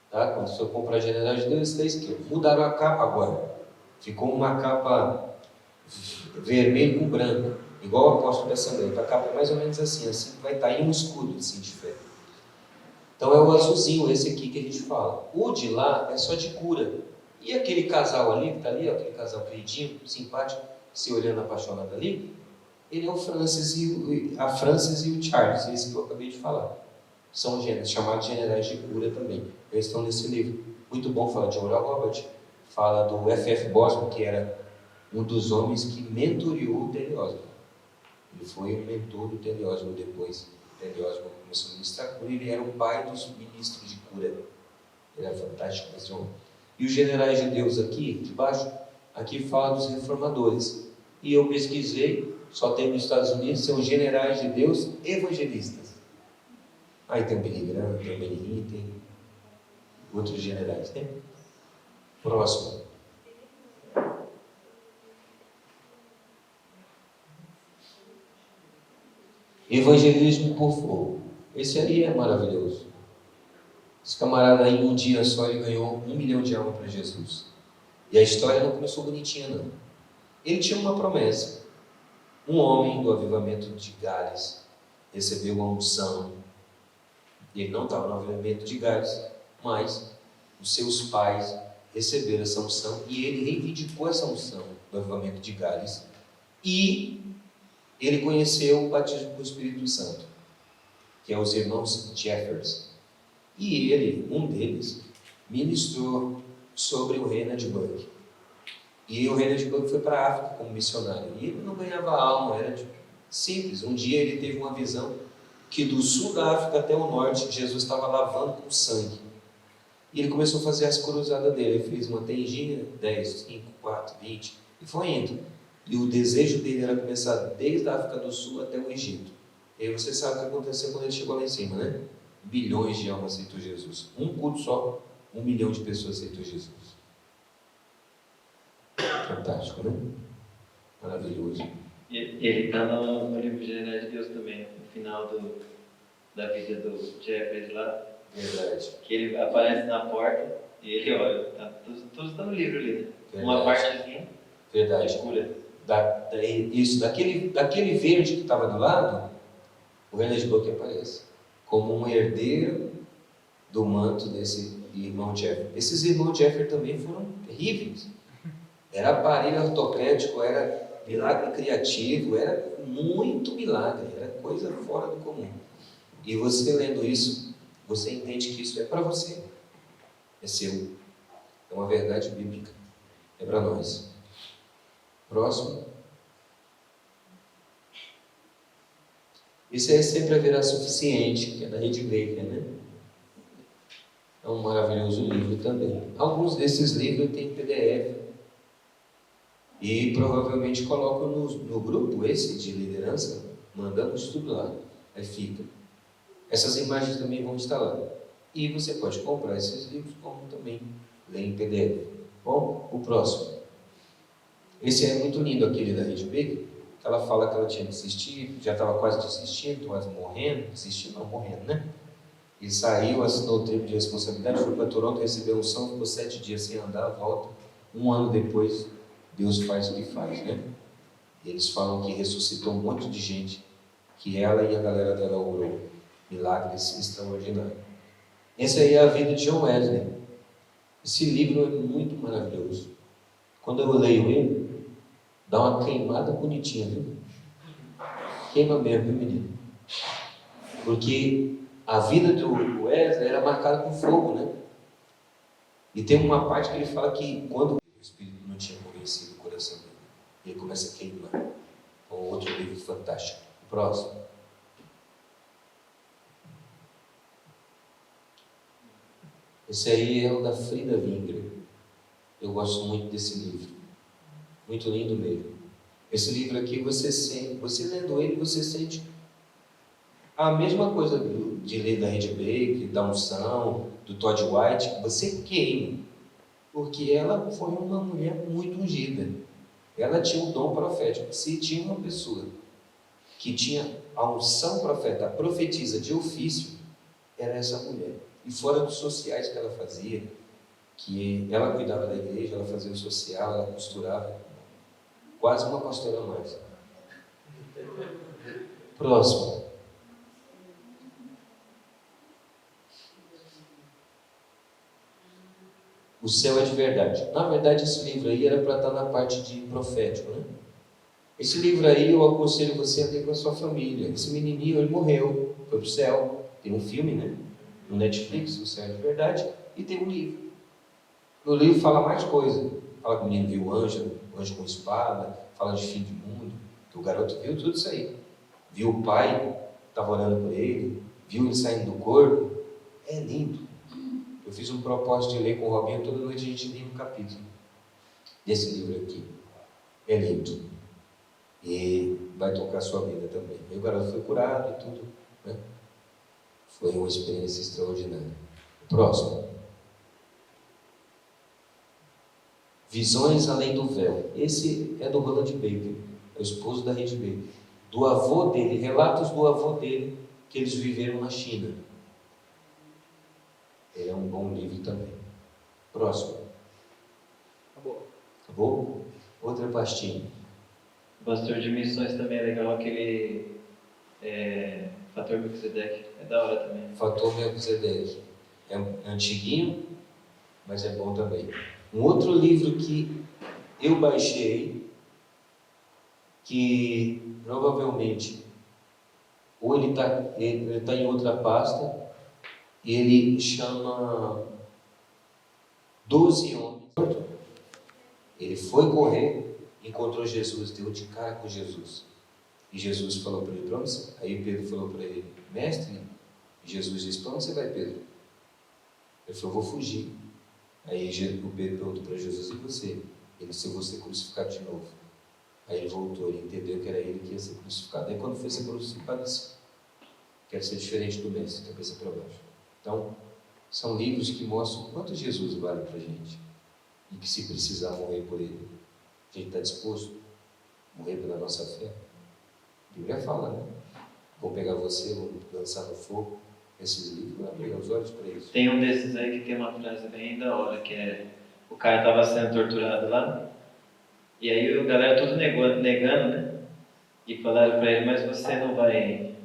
Tá? Quando você comprar Generais de Deus, esse da esquerda. Mudaram a capa agora. Ficou uma capa vermelho com branco, igual o apóstolo da Assembleia. A capa é mais ou menos assim vai estar em um escudo assim, de fé. Então é o azulzinho, esse aqui que a gente fala. O de lá é só de cura. E aquele casal ali, que está ali, ó, aquele casal queridinho, simpático, se olhando apaixonado ali, ele é a Francis e o Charles, esse que eu acabei de falar. São chamados generais de cura também. Eles estão nesse livro. Muito bom, fala de Oral Robert, fala do F.F. Bosman, que era um dos homens que mentoriou o Terry Osborn. Ele foi o mentor do Terry Osborn depois. O Terry Osborn começou a ministrar cura, ele era o pai dos ministros de cura. Ele era fantástico esse homem. E os generais de Deus aqui, de baixo, aqui fala dos reformadores. E eu pesquisei, só tem nos Estados Unidos, são generais de Deus evangelistas. Aí tem o Billy Graham, tem o Benny, tem outros generais, né? Próximo. Evangelismo por fogo. Esse aí é maravilhoso. Esse camarada aí, um dia só, ele ganhou 1 milhão de almas para Jesus. E a história não começou bonitinha, não. Ele tinha uma promessa. Um homem do avivamento de Gales recebeu uma unção. Ele não estava no avivamento de Gales, mas os seus pais receberam essa unção e ele reivindicou essa unção do avivamento de Gales. E ele conheceu o batismo com o Espírito Santo, que é os irmãos Jeffers. E ele, um deles, ministrou sobre o Reinhard Bonnke. E o Reinhard Bonnke foi para a África como missionário. E ele não ganhava alma, era simples. Um dia ele teve uma visão que do sul da África até o norte, Jesus estava lavando com sangue. E ele começou a fazer as cruzadas dele. Ele fez uma tendinha, 10, 5, 4, 20, e foi indo. E o desejo dele era começar desde a África do Sul até o Egito. E aí você sabe o que aconteceu quando ele chegou lá em cima, né? Bilhões de almas aceitou Jesus. Um culto só, 1 milhão de pessoas aceitou Jesus. Fantástico, né? Maravilhoso. E ele está no livro Generais de Deus também, no final da vida do Jeffries lá. Verdade. Que ele aparece na porta e ele olha. Tudo está no livro ali, né? Verdade. Uma partezinha Verdade. de cura. Isso, daquele verde que estava do lado, o René Buck aparece como um herdeiro do manto desse irmão Jeffrey. Esses irmãos Jeffrey também foram terríveis. Era aparelho ortopédico, era milagre criativo, era muito milagre, era coisa fora do comum. E você lendo isso, você entende que isso é para você, é seu, é uma verdade bíblica, é para nós. Próximo. Esse aí sempre haverá suficiente, que é da Rede Baker, né? É um maravilhoso livro também. Alguns desses livros têm PDF e provavelmente colocam no grupo esse de liderança, mandamos tudo lá, aí fica. Essas imagens também vão estar lá. E você pode comprar esses livros, como também ler em PDF. Bom, o próximo. Esse é muito lindo, aquele da Rede Baker, que ela fala que ela tinha desistido, já estava quase desistindo, quase morrendo, desistindo não, morrendo, né? E saiu, assinou o termo de responsabilidade, foi para Toronto, recebeu unção, ficou 7 dias sem andar, volta. 1 ano depois, Deus faz o que faz, né? E eles falam que ressuscitou um monte de gente, que ela e a galera dela orou. Milagres extraordinários. Essa aí é a vida de John Wesley. Esse livro é muito maravilhoso. Quando eu leio ele, dá uma queimada bonitinha, viu? Queima mesmo, viu, menino? Porque a vida do Wesley era marcada com fogo, né? E tem uma parte que ele fala que quando o Espírito não tinha convencido o coração dele, ele começa a queimar. É um outro livro fantástico. Próximo. Esse aí é o da Frida Wingre. Eu gosto muito desse livro. Muito lindo mesmo. Esse livro aqui, você lendo ele, você sente a mesma coisa de ler da Rede Baker, da unção, do Todd White, você queima. Porque ela foi uma mulher muito ungida. Ela tinha um dom profético. Se tinha uma pessoa que tinha a unção profética, a profetisa de ofício, era essa mulher. E fora dos sociais que ela fazia, que ela cuidava da igreja, ela fazia o social, ela costurava, quase uma pastora a mais. Próximo. O céu é de verdade. Na verdade, esse livro aí era para estar na parte de profético, né? Esse livro aí eu aconselho você a ler com a sua família. Esse menininho, ele morreu, foi para o céu. Tem um filme, né? No Netflix, O Céu é de Verdade, e tem um livro. No livro fala mais coisa. Fala que o menino viu anjo com espada, fala de fim de mundo, que o garoto viu tudo isso aí. Viu o pai, estava orando por ele, viu ele saindo do corpo. É lindo. Eu fiz um propósito de ler com o Robinho, toda noite a gente lia um capítulo desse livro aqui. É lindo. E vai tocar a sua vida também. Meu garoto foi curado e tudo, né? Foi uma experiência extraordinária. Próximo. Visões além do véu. Esse é do Roland Baker, é o esposo da Rede Baker. Do avô dele, relatos do avô dele, que eles viveram na China. É um bom livro também. Próximo. Acabou. Acabou? Outra pastinha. O pastor de missões também é legal, aquele Fator Melquisedeque. É da hora também. Fator Melquisedeque. É antiguinho, mas é bom também. Um outro livro que eu baixei, que provavelmente ou ele tá em outra pasta, ele chama 12 Homens. Ele foi correr, encontrou Jesus, deu de cara com Jesus. E Jesus falou para ele, para onde você... Aí Pedro falou para ele, mestre, e Jesus disse, para onde você vai, Pedro? Ele falou, vou fugir. Aí o Pedro perguntou para Jesus, e você? Ele disse, eu vou ser crucificado de novo. Aí ele voltou, ele entendeu que era ele que ia ser crucificado. Aí quando foi ser crucificado, disse, quero ser diferente do mestre, cabeça para baixo. Então, são livros que mostram o quanto Jesus vale para a gente. E que se precisar morrer por ele, a gente está disposto a morrer pela nossa fé. A Bíblia fala, né? Vou pegar você, vou lançar no fogo. Esses livros, abrir os olhos para isso. Tem um desses aí que tem uma frase bem da hora, que é: o cara estava sendo torturado lá, e aí a galera tudo negando, né? E falaram para ele, mas você não vai...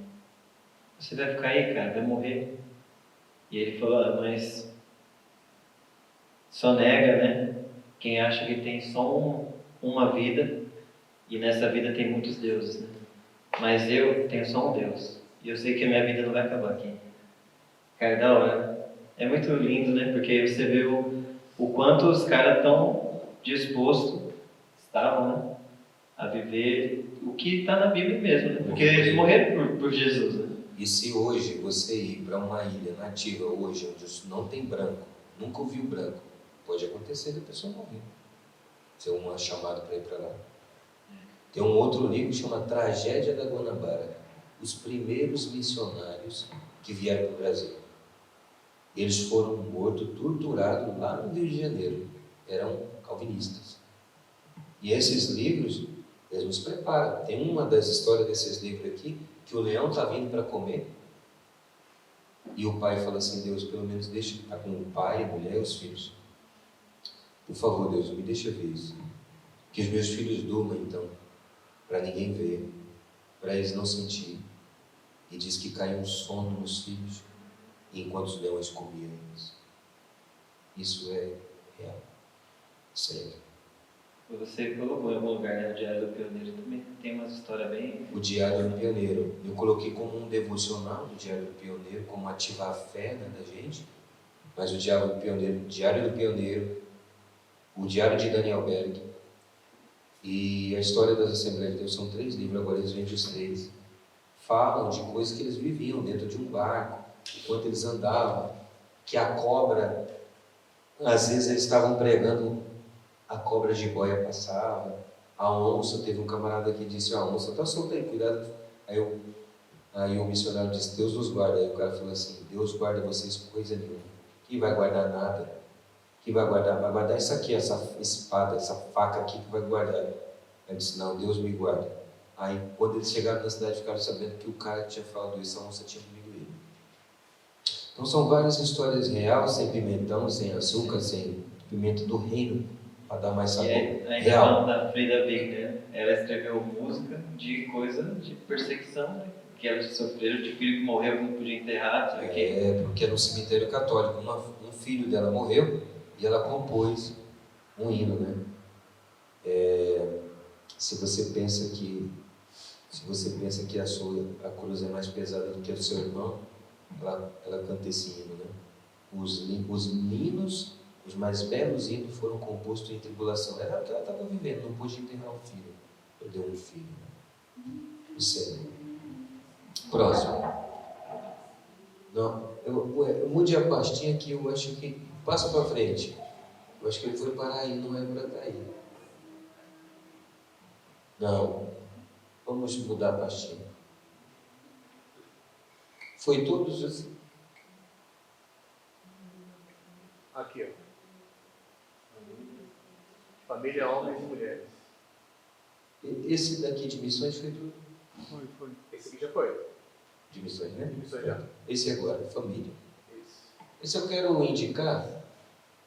Você vai ficar aí, cara, vai morrer. E ele falou, mas só nega, né? Quem acha que tem só uma vida, e nessa vida tem muitos deuses, né? Mas eu tenho só um Deus, e eu sei que a minha vida não vai acabar aqui. Cara, da hora. É muito lindo, né? Porque você vê o quanto os caras estão estavam, né? A viver o que está na Bíblia mesmo, né? Porque eles morreram por Jesus, né? E se hoje você ir para uma ilha nativa, hoje, onde não tem branco, nunca ouviu branco, pode acontecer da pessoa morrer. Ser uma chamada para ir para lá. Tem um outro livro que chama Tragédia da Guanabara. Os primeiros missionários que vieram para o Brasil. Eles foram mortos, torturados lá no Rio de Janeiro. Eram calvinistas. E esses livros, eles nos preparam. Tem uma das histórias desses livros aqui, que o leão está vindo para comer. E o pai fala assim, Deus, pelo menos deixa, está com o pai, a mulher e os filhos. Por favor, Deus, me deixa ver isso. Que os meus filhos durmam, então, para ninguém ver, para eles não sentirem. E diz que caiu um sono nos filhos, enquanto os leões comiam eles. Isso é real. Sério. Você colocou em algum lugar, né? O Diário do Pioneiro também tem umas histórias bem... O Diário do Pioneiro. Eu coloquei como um devocional do Diário do Pioneiro, como ativar a fé, né, da gente. Mas o Diário do Pioneiro, o Diário de Daniel Berg e a História das Assembleias de Deus, são 3 livros, agora eles vendem os 3. Falam de coisas que eles viviam dentro de um barco, enquanto eles andavam, que a cobra, às vezes eles estavam pregando, a cobra de boia passava, a onça, teve um camarada que disse, a onça está solta aí, cuidado. Aí o missionário disse, Deus nos guarda. Aí o cara falou assim, Deus guarda vocês coisa nenhuma. Que vai guardar nada. Que vai guardar isso aqui, essa espada, essa faca aqui que vai guardar. Ele disse, não, Deus me guarda. Aí quando eles chegaram na cidade, ficaram sabendo que o cara que tinha falado isso, a onça tinha comido ele. Então são várias histórias reais, sem pimentão, sem açúcar, sem pimenta do reino, para dar mais sabor. Ainda real. falando da Frida Wigner, ela escreveu música de coisa de perseguição, né? Que ela sofreu de filho que morreu, que não podia enterrar, sabe o quê? Porque no cemitério católico, um filho dela morreu e ela compôs um hino, né? Se você pensa que a cruz é mais pesada do que o seu irmão, ela canta esse hino, né? Os hinos, os mais belos hinos foram compostos em tribulação. Era o que ela estava vivendo, não pôde enterrar um filho. Perdeu um filho. Isso é. Próximo. Não, eu mudei a pastinha aqui, eu acho que... Passa para frente. Eu acho que ele foi parar aí, não é para estar aí. Não. Vamos mudar a pastinha. Foi todos os... Aqui, ó. Família, homens e mulheres. Esse daqui de missões foi tudo? Foi. Esse aqui já foi. De missões, né? De missões já. Esse agora, família. Isso. Esse eu quero indicar,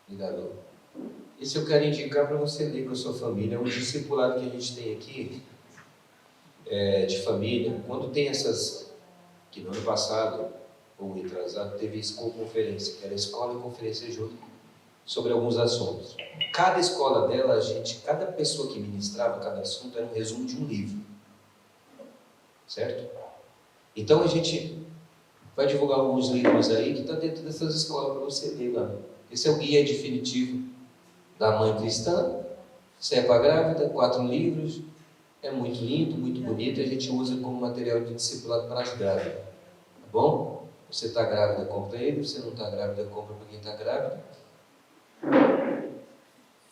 Ligado? Esse eu quero indicar para você ler com a sua família. É um discipulado que a gente tem aqui, de família. Quando tem essas, que no ano passado, ou retrasado, teve conferência, que era escola e conferência junto, sobre alguns assuntos. Cada escola dela, cada pessoa que ministrava cada assunto era um resumo de um livro. Certo? Então a gente vai divulgar alguns livros aí que está dentro dessas escolas para você ler lá. Esse é o guia definitivo da mãe cristã, cepa grávida, 4 livros, é muito lindo, muito bonito, a gente usa como material de discipulado para as grávidas. Tá bom? Você está grávida, compra ele. Você não está grávida, compra para quem está grávida.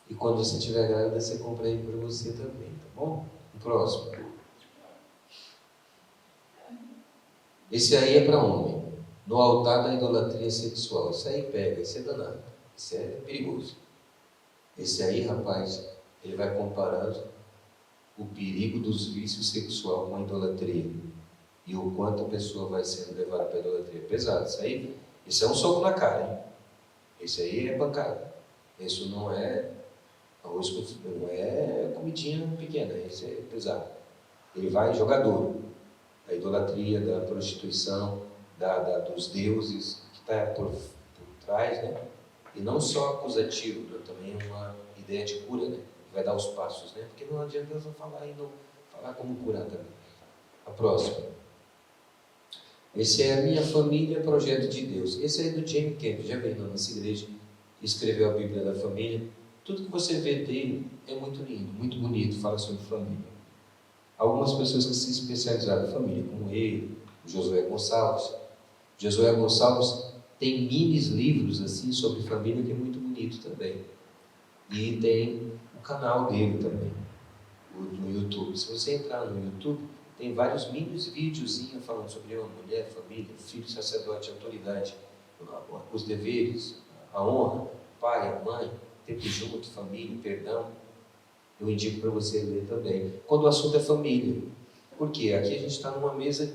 E quando você estiver grávida, você compra ele para você também, tá bom? O próximo. Esse aí é para homem. No altar da idolatria sexual. Isso aí pega, isso é danado. Isso é perigoso. Esse aí, rapaz, ele vai comparando o perigo dos vícios sexuais com a idolatria. E o quanto a pessoa vai sendo levada para a idolatria. Pesado. Isso é um soco na cara, hein? Esse aí é pancada. Isso não é arroz com, não é comidinha pequena. Isso é pesado. Ele vai jogar duro. Da idolatria, da prostituição, dos deuses que está por trás, né? E não só acusativo, né? Também uma ideia de cura, né? Vai dar os passos, né? Porque não adianta eu falar e não falar como curar também. A próxima. Esse é a Minha Família, Projeto de Deus. Esse aí é do James Campbell, já veio na nossa igreja, escreveu a Bíblia da Família. Tudo que você vê dele é muito lindo, muito bonito, fala sobre família. Algumas pessoas que se especializaram em família, como ele, o Josué Gonçalves. Josué Gonçalves tem minis livros assim sobre família que é muito bonito também. E tem o canal dele também, no YouTube. Se você entrar no YouTube, tem vários minis videozinhos falando sobre homem, mulher, família, filho, sacerdote, autoridade, os deveres, a honra, pai, a mãe, tempo junto, família, perdão. Eu indico para você ler também. Quando o assunto é família. Por quê? Aqui a gente está numa mesa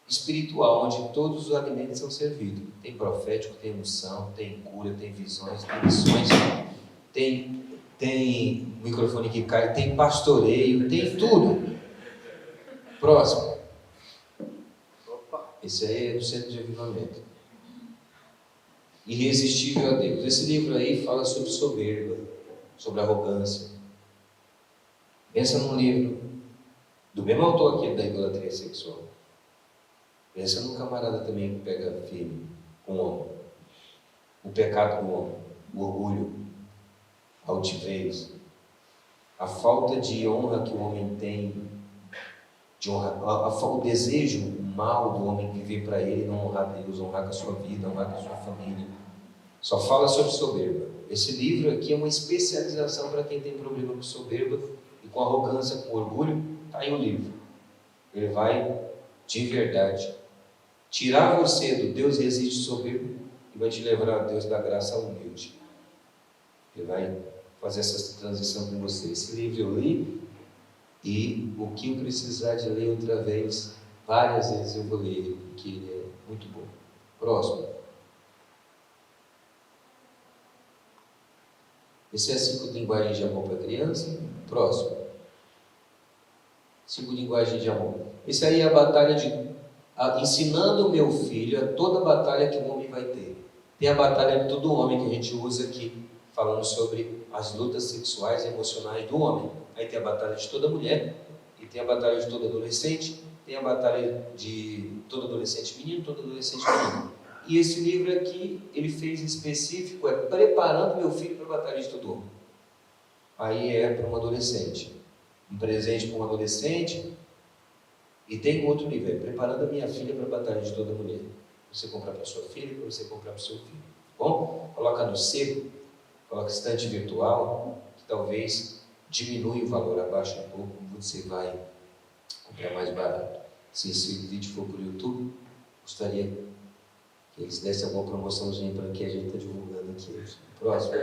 espiritual, onde todos os alimentos são servidos. Tem profético, tem unção, tem cura, tem visões, tem missões, tem microfone que cai, tem pastoreio, tem tudo. Próximo. Esse aí é do Centro de Avivamento. Irresistível a Deus. Esse livro aí fala sobre soberba, sobre arrogância. Pensa num livro do mesmo autor aqui da idolatria sexual. Pensa num camarada também que pega firme com o homem. O pecado do homem, o orgulho, a altivez, a falta de honra que o homem tem, de honra, o desejo mal do homem que vê para ele não honrar Deus, honrar com a sua vida, honrar com a sua família. Só fala sobre soberba. Esse livro aqui é uma especialização para quem tem problema com soberba e com arrogância, com orgulho. Está aí o livro. Ele vai, de verdade, tirar você do Deus resiste soberbo e vai te levar a Deus da graça humilde. Ele vai fazer essa transição com você. Esse livro eu li e o que eu precisar de ler outra vez, várias vezes eu vou ler ele, porque ele é muito bom. Próximo. Esse é 5 linguagens de amor para criança. Próximo. 5 linguagens de amor. Esse aí é a batalha ensinando o meu filho a toda batalha que o homem vai ter. Tem a batalha de todo homem que a gente usa aqui, falando sobre as lutas sexuais e emocionais do homem. Aí tem a batalha de toda mulher, e tem a batalha de todo adolescente, tem a batalha de todo adolescente menino, todo adolescente menino. E esse livro aqui, ele fez específico, é preparando meu filho para a batalha de todo homem. Aí é para um adolescente. Um presente para um adolescente. E tem outro nível, preparando a minha filha para a batalha de toda mulher. Você comprar para sua filha, para você comprar para o seu filho. Bom, coloca no sebo, coloca estante virtual, que talvez diminui o valor, abaixa um pouco, você vai comprar mais barato. Se esse vídeo for para o YouTube, gostaria que eles dessem alguma promoçãozinha para que a gente está divulgando aqui. Próximo.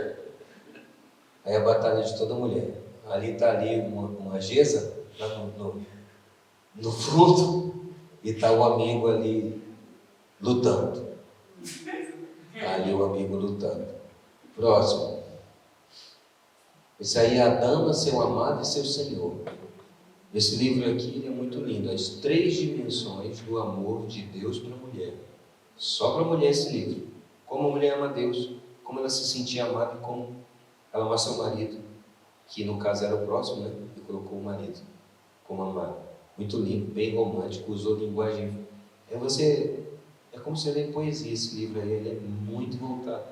Aí a batalha de toda mulher. Ali está ali uma Gesa, lá no fundo, e está o amigo ali lutando. Está ali o amigo lutando. Próximo. Esse aí é a dama, seu amado e seu senhor. Esse livro aqui é muito lindo. As 3 dimensões do amor de Deus para a mulher. Só para a mulher esse livro. Como a mulher ama Deus, como ela se sentia amada e como ela ama seu marido, que no caso era o próximo, né? E colocou o marido como amado. Muito lindo, bem romântico, usou linguagem. É como se ler poesia esse livro aí, ele é muito voltado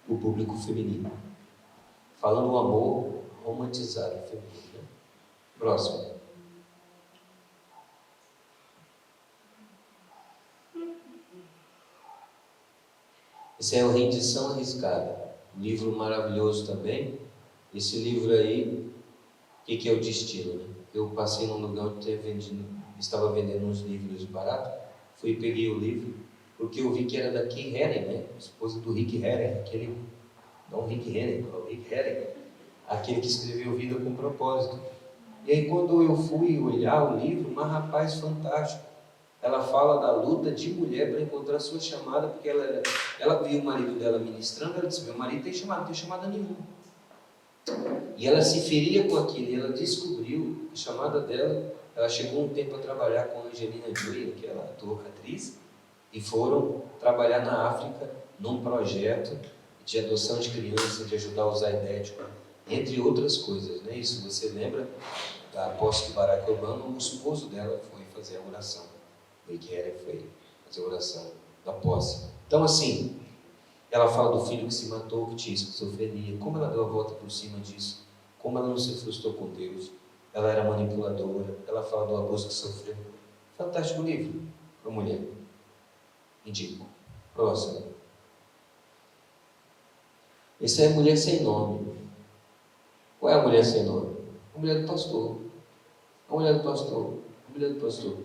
para o público feminino. Falando o amor romantizado feminino. Né? Próximo. Esse é o Rendição Arriscada, um livro maravilhoso também. Esse livro aí, o que é o destino, né? Eu passei num lugar onde estava vendendo uns livros baratos, fui e peguei o livro, porque eu vi que era da Kay Hennig, né? Esposa do Rick Hennig, não Rick Hennig, não, Rick Hennig, aquele que escreveu Vida com Propósito. E aí quando eu fui olhar o livro, mas rapaz, fantástico. Ela fala da luta de mulher para encontrar a sua chamada, porque ela viu o marido dela ministrando, ela disse, meu marido tem chamada nenhuma. E ela se feria com aquilo, e ela descobriu a chamada dela. Ela chegou um tempo a trabalhar com a Angelina Jolie, aquela atriz, e foram trabalhar na África num projeto de adoção de crianças, de ajudar os aidéticos, entre outras coisas, né? Isso você lembra da posse de Barack Obama, o esposo dela foi fazer a oração. O Rick Hennig foi fazer a oração da posse. Então assim, ela fala do filho que se matou, que tinha esquizofrenia, como ela deu a volta por cima disso, como ela não se frustrou com Deus, ela era manipuladora, ela fala do abuso que sofreu. Fantástico livro para mulher. Indico. Próximo. Esse é a Mulher Sem Nome. Qual é a mulher sem nome? A mulher do pastor. A mulher do pastor. A mulher do pastor.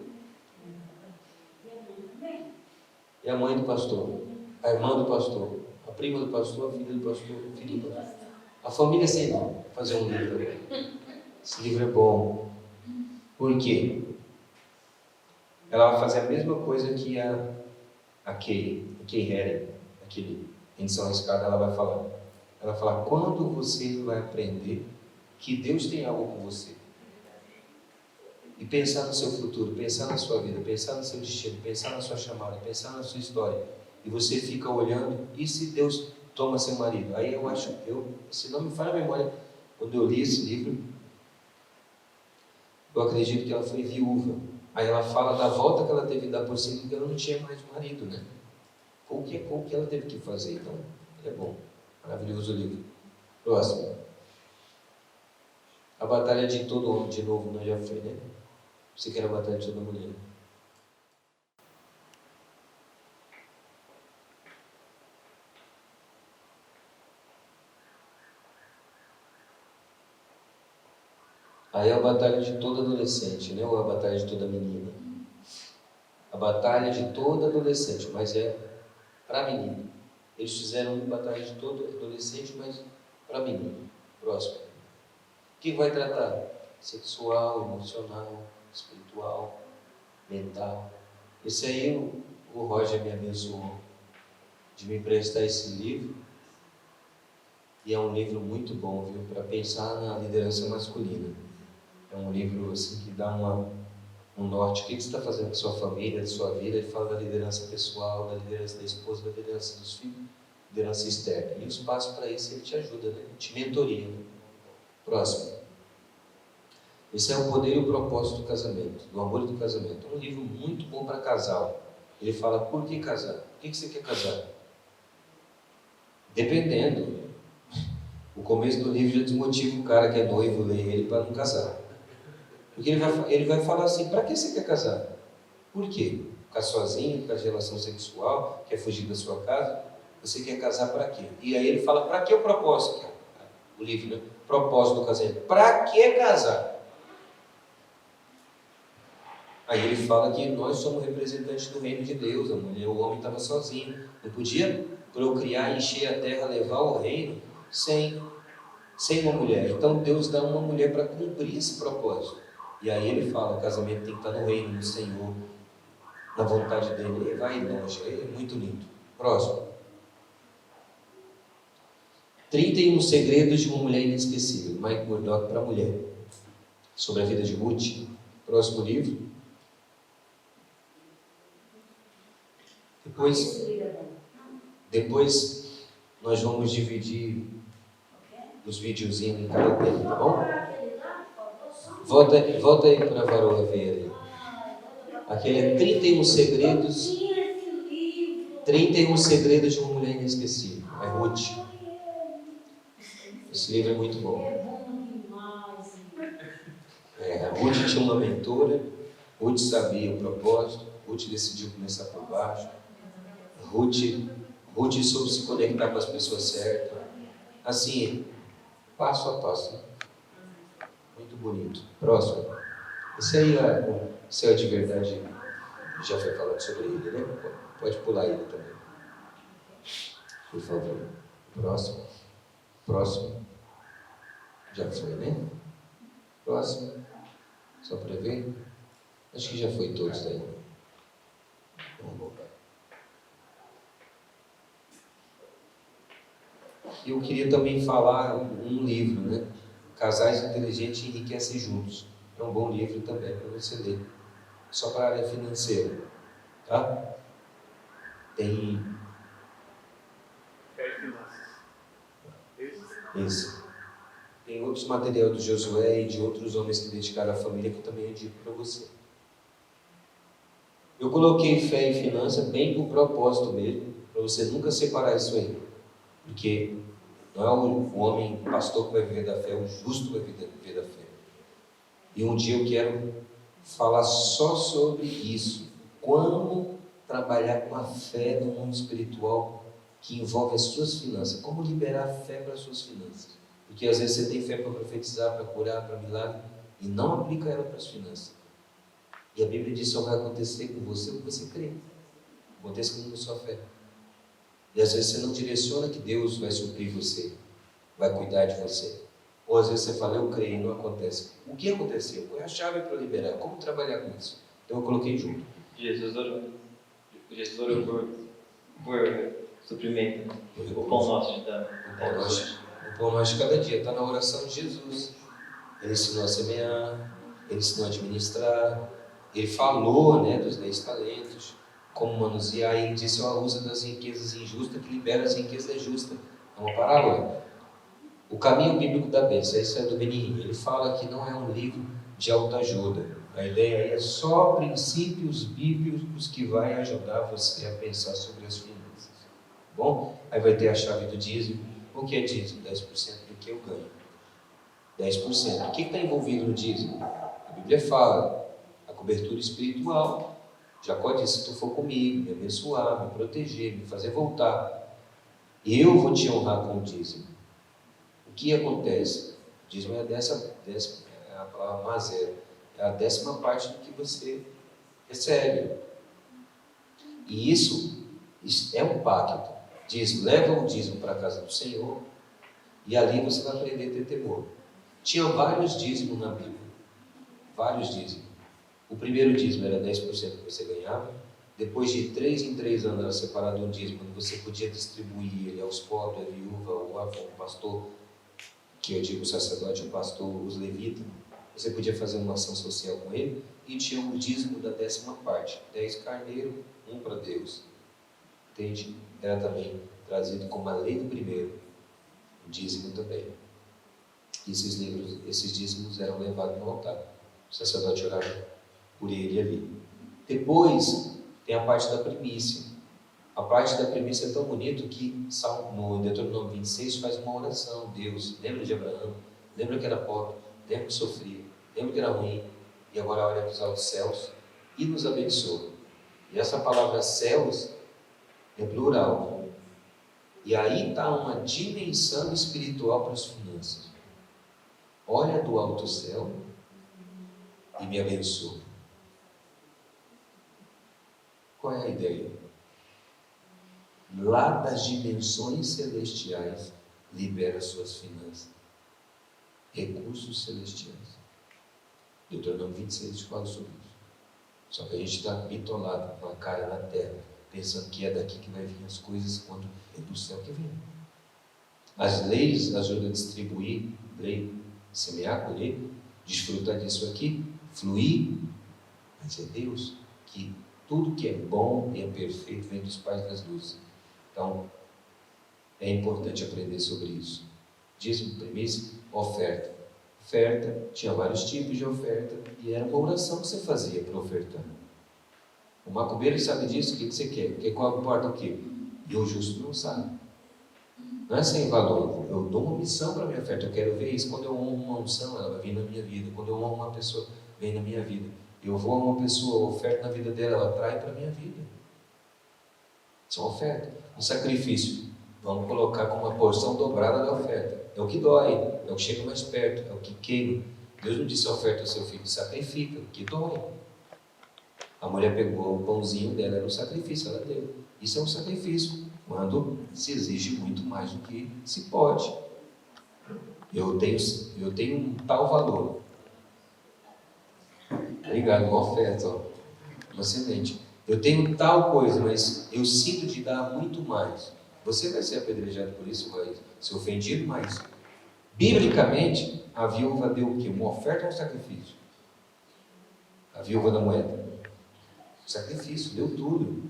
É a mãe do pastor. A irmã do pastor. A prima do pastor. A filha do pastor. A filha do pastor. A família sem nome. Vou fazer um livro também. Esse livro é bom. Por quê? Ela vai fazer a mesma coisa que a Kay Hennig, aquele Rendição Arriscada, ela vai falar. Ela fala, quando você vai aprender que Deus tem algo com você, e pensar no seu futuro, pensar na sua vida, pensar no seu destino, pensar na sua chamada, pensar na sua história, e você fica olhando, e se Deus toma seu marido? Aí eu acho, se não me falha a memória, quando eu li esse livro, eu acredito que ela foi viúva. Aí ela fala da volta que ela teve que dar por cima, porque ela não tinha mais marido, né? O que ela teve que fazer, então? É bom. Maravilhoso livro. Próximo. A batalha de todo homem, de novo, nós já foi, né? Você quer a batalha de toda mulher. Aí é a batalha de todo adolescente, né? Ou a batalha de toda menina? A batalha de todo adolescente, mas é para menina. Eles fizeram uma batalha de todo adolescente, mas para menino. Próximo. O que vai tratar? Sexual, emocional, espiritual, mental. Esse aí o Roger me abençoou de me emprestar esse livro. E é um livro muito bom, viu? Para pensar na liderança masculina. É um livro assim, que dá um norte. O que você está fazendo com a sua família, da sua vida? Ele fala da liderança pessoal, da liderança da esposa, da liderança dos filhos, liderança externa. E os passos para isso ele te ajuda, né? Te mentoria. Né? Próximo. Esse é o poder e o propósito do casamento, do amor e do casamento. É um livro muito bom para casal. Ele fala, por que casar? Por que você quer casar? Dependendo. O começo do livro já desmotiva o cara que é noivo, ler ele para não casar. Porque ele vai falar assim, para que você quer casar? Por quê? Ficar sozinho, por causa de relação sexual, quer fugir da sua casa? Você quer casar para quê? E aí ele fala, para que o propósito? O livro, né? Propósito do casamento. Para que casar? Aí ele fala que nós somos representantes do reino de Deus. A mulher, o homem estava sozinho. Não podia procriar, encher a terra, levar o reino sem uma mulher. Então Deus dá uma mulher para cumprir esse propósito. E aí ele fala, o casamento tem que estar no reino, no Senhor, na vontade dele. Ele vai longe, é muito lindo. Próximo. 31 segredos de uma mulher inesquecível. Mike Murdock para a mulher. Sobre a vida de Ruth. Próximo livro. Depois nós vamos dividir os videozinhos em cada tempo, tá bom? Volta aí para a varoa ver ali. Aquele é 31 segredos. 31 segredos de uma mulher inesquecível. É Ruth. Esse livro é muito bom. A Ruth tinha uma mentora. Ruth sabia o propósito. Ruth decidiu começar por baixo. Ruth Ruth soube se conectar com as pessoas certas. Assim, passo a passo. Muito bonito. Próximo. Esse aí é o céu de verdade. Já foi falado sobre ele, né? Pode pular ele também. Por favor. Próximo. Próximo. Já foi, né? Próximo. Só para ver. Acho que já foi todos aí. Vamos voltar. Eu queria também falar um livro, né? Casais Inteligentes Enriquecem Juntos. É um bom livro também para você ler. Só para a área financeira. Tá? Tem Fé e finanças. esse. Tem outros materiais do Josué e de outros homens que dedicaram à família que eu também indico para você. Eu coloquei fé e finança bem por propósito mesmo, para você nunca separar isso aí. Porque não é o homem pastor que vai viver da fé, o justo vai viver da fé. E um dia eu quero falar só sobre isso. Como trabalhar com a fé no mundo espiritual que envolve as suas finanças. Como liberar fé para as suas finanças. Porque às vezes você tem fé para profetizar, para curar, para milagre, e não aplica ela para as finanças. E a Bíblia diz que só vai acontecer com você o que você crê. Aconteça com a sua fé. E às vezes você não direciona que Deus vai suprir você, vai cuidar de você. Ou às vezes você fala, eu creio e não acontece. O que aconteceu? Qual é a chave para liberar? Como trabalhar com isso? Então eu coloquei junto. Jesus orou por suprimento. O pão nosso de dar. O pão nosso de cada dia está na oração de Jesus. Ele ensinou a semear, ele ensinou a administrar, ele falou, né, dos 10 talentos, como manusear, e ele disse, usa das riquezas injustas que libera as riquezas justas. É uma parábola. O caminho bíblico da bênção, isso é do Benihim. Ele fala que não é um livro de autoajuda. A ideia aí é só princípios bíblicos que vai ajudar você a pensar sobre as finanças. Bom? Aí vai ter a chave do dízimo. O que é dízimo? 10% do que eu ganho. 10%. O que está envolvido no dízimo? A Bíblia fala, a cobertura espiritual. Jacó disse, se tu for comigo, me abençoar, me proteger, me fazer voltar, eu vou te honrar com o dízimo. O que acontece? O dízimo é a palavra mazera, é a 10ª parte do que você recebe. E isso é um pacto. Dízimo, leva o dízimo para a casa do Senhor, e ali você vai aprender a ter temor. Tinha vários dízimos na Bíblia. Vários dízimos. O primeiro dízimo era 10% que você ganhava. Depois de 3 em 3 anos era separado um dízimo, onde você podia distribuir ele aos pobres, a viúva, o avô, o pastor, que eu digo o sacerdote, o pastor, os levitas. Você podia fazer uma ação social com ele. E tinha o dízimo da 10ª parte. 10 carneiros, 1 para Deus. Entende? Era também trazido como a lei do primeiro. O dízimo também. Esses dízimos eram levados no altar. O sacerdote orava por ele ali. Depois tem a parte da primícia. A parte da primícia é tão bonito que no Deuteronômio 26 faz uma oração. Deus, lembra de Abraão? Lembra que era pobre? Lembra que sofria? Lembra que era ruim? E agora olha para os altos céus e nos abençoa. E essa palavra céus é plural. E aí está uma dimensão espiritual para as finanças. Olha do alto céu e me abençoa. Qual é a ideia? Lá das dimensões celestiais, libera suas finanças. Recursos celestiais. Deuteronômio 26 fala sobre isso. Só que a gente está bitolado, com a cara na terra, pensando que é daqui que vai vir as coisas, quando é do céu que vem. As leis ajudam a distribuir, lei, semear, colher, desfrutar disso aqui, fluir, mas é Deus que tudo que é bom e é perfeito vem dos pais das luzes. Então, é importante aprender sobre isso. Dízimo, primícia, oferta. Oferta, tinha vários tipos de oferta, e era uma oração que você fazia para ofertar. O macumbeiro sabe disso, o que você quer? Porque qual importa o quê? E o justo não sabe. Não é sem valor. Eu dou uma missão para a minha oferta. Eu quero ver isso. Quando eu honro uma unção, ela vai vir na minha vida. Quando eu honro uma pessoa, vem na minha vida. Eu vou a uma pessoa, oferto na vida dela, ela trai para a minha vida. São ofertas. Um sacrifício, vamos colocar como uma porção dobrada da oferta. É o que dói, é o que chega mais perto, é o que queima. Deus não disse oferta ao seu filho, sacrifica, o que dói. A mulher pegou o pãozinho dela, era um sacrifício, ela deu. Isso é um sacrifício, quando se exige muito mais do que se pode. Eu tenho um tal valor. Obrigado, uma oferta, ó. Uma semente. Eu tenho tal coisa, mas eu sinto de dar muito mais. Você vai ser apedrejado por isso, vai ser ofendido, mas biblicamente, a viúva deu o quê? Uma oferta ou um sacrifício? A viúva da moeda. Sacrifício, deu tudo.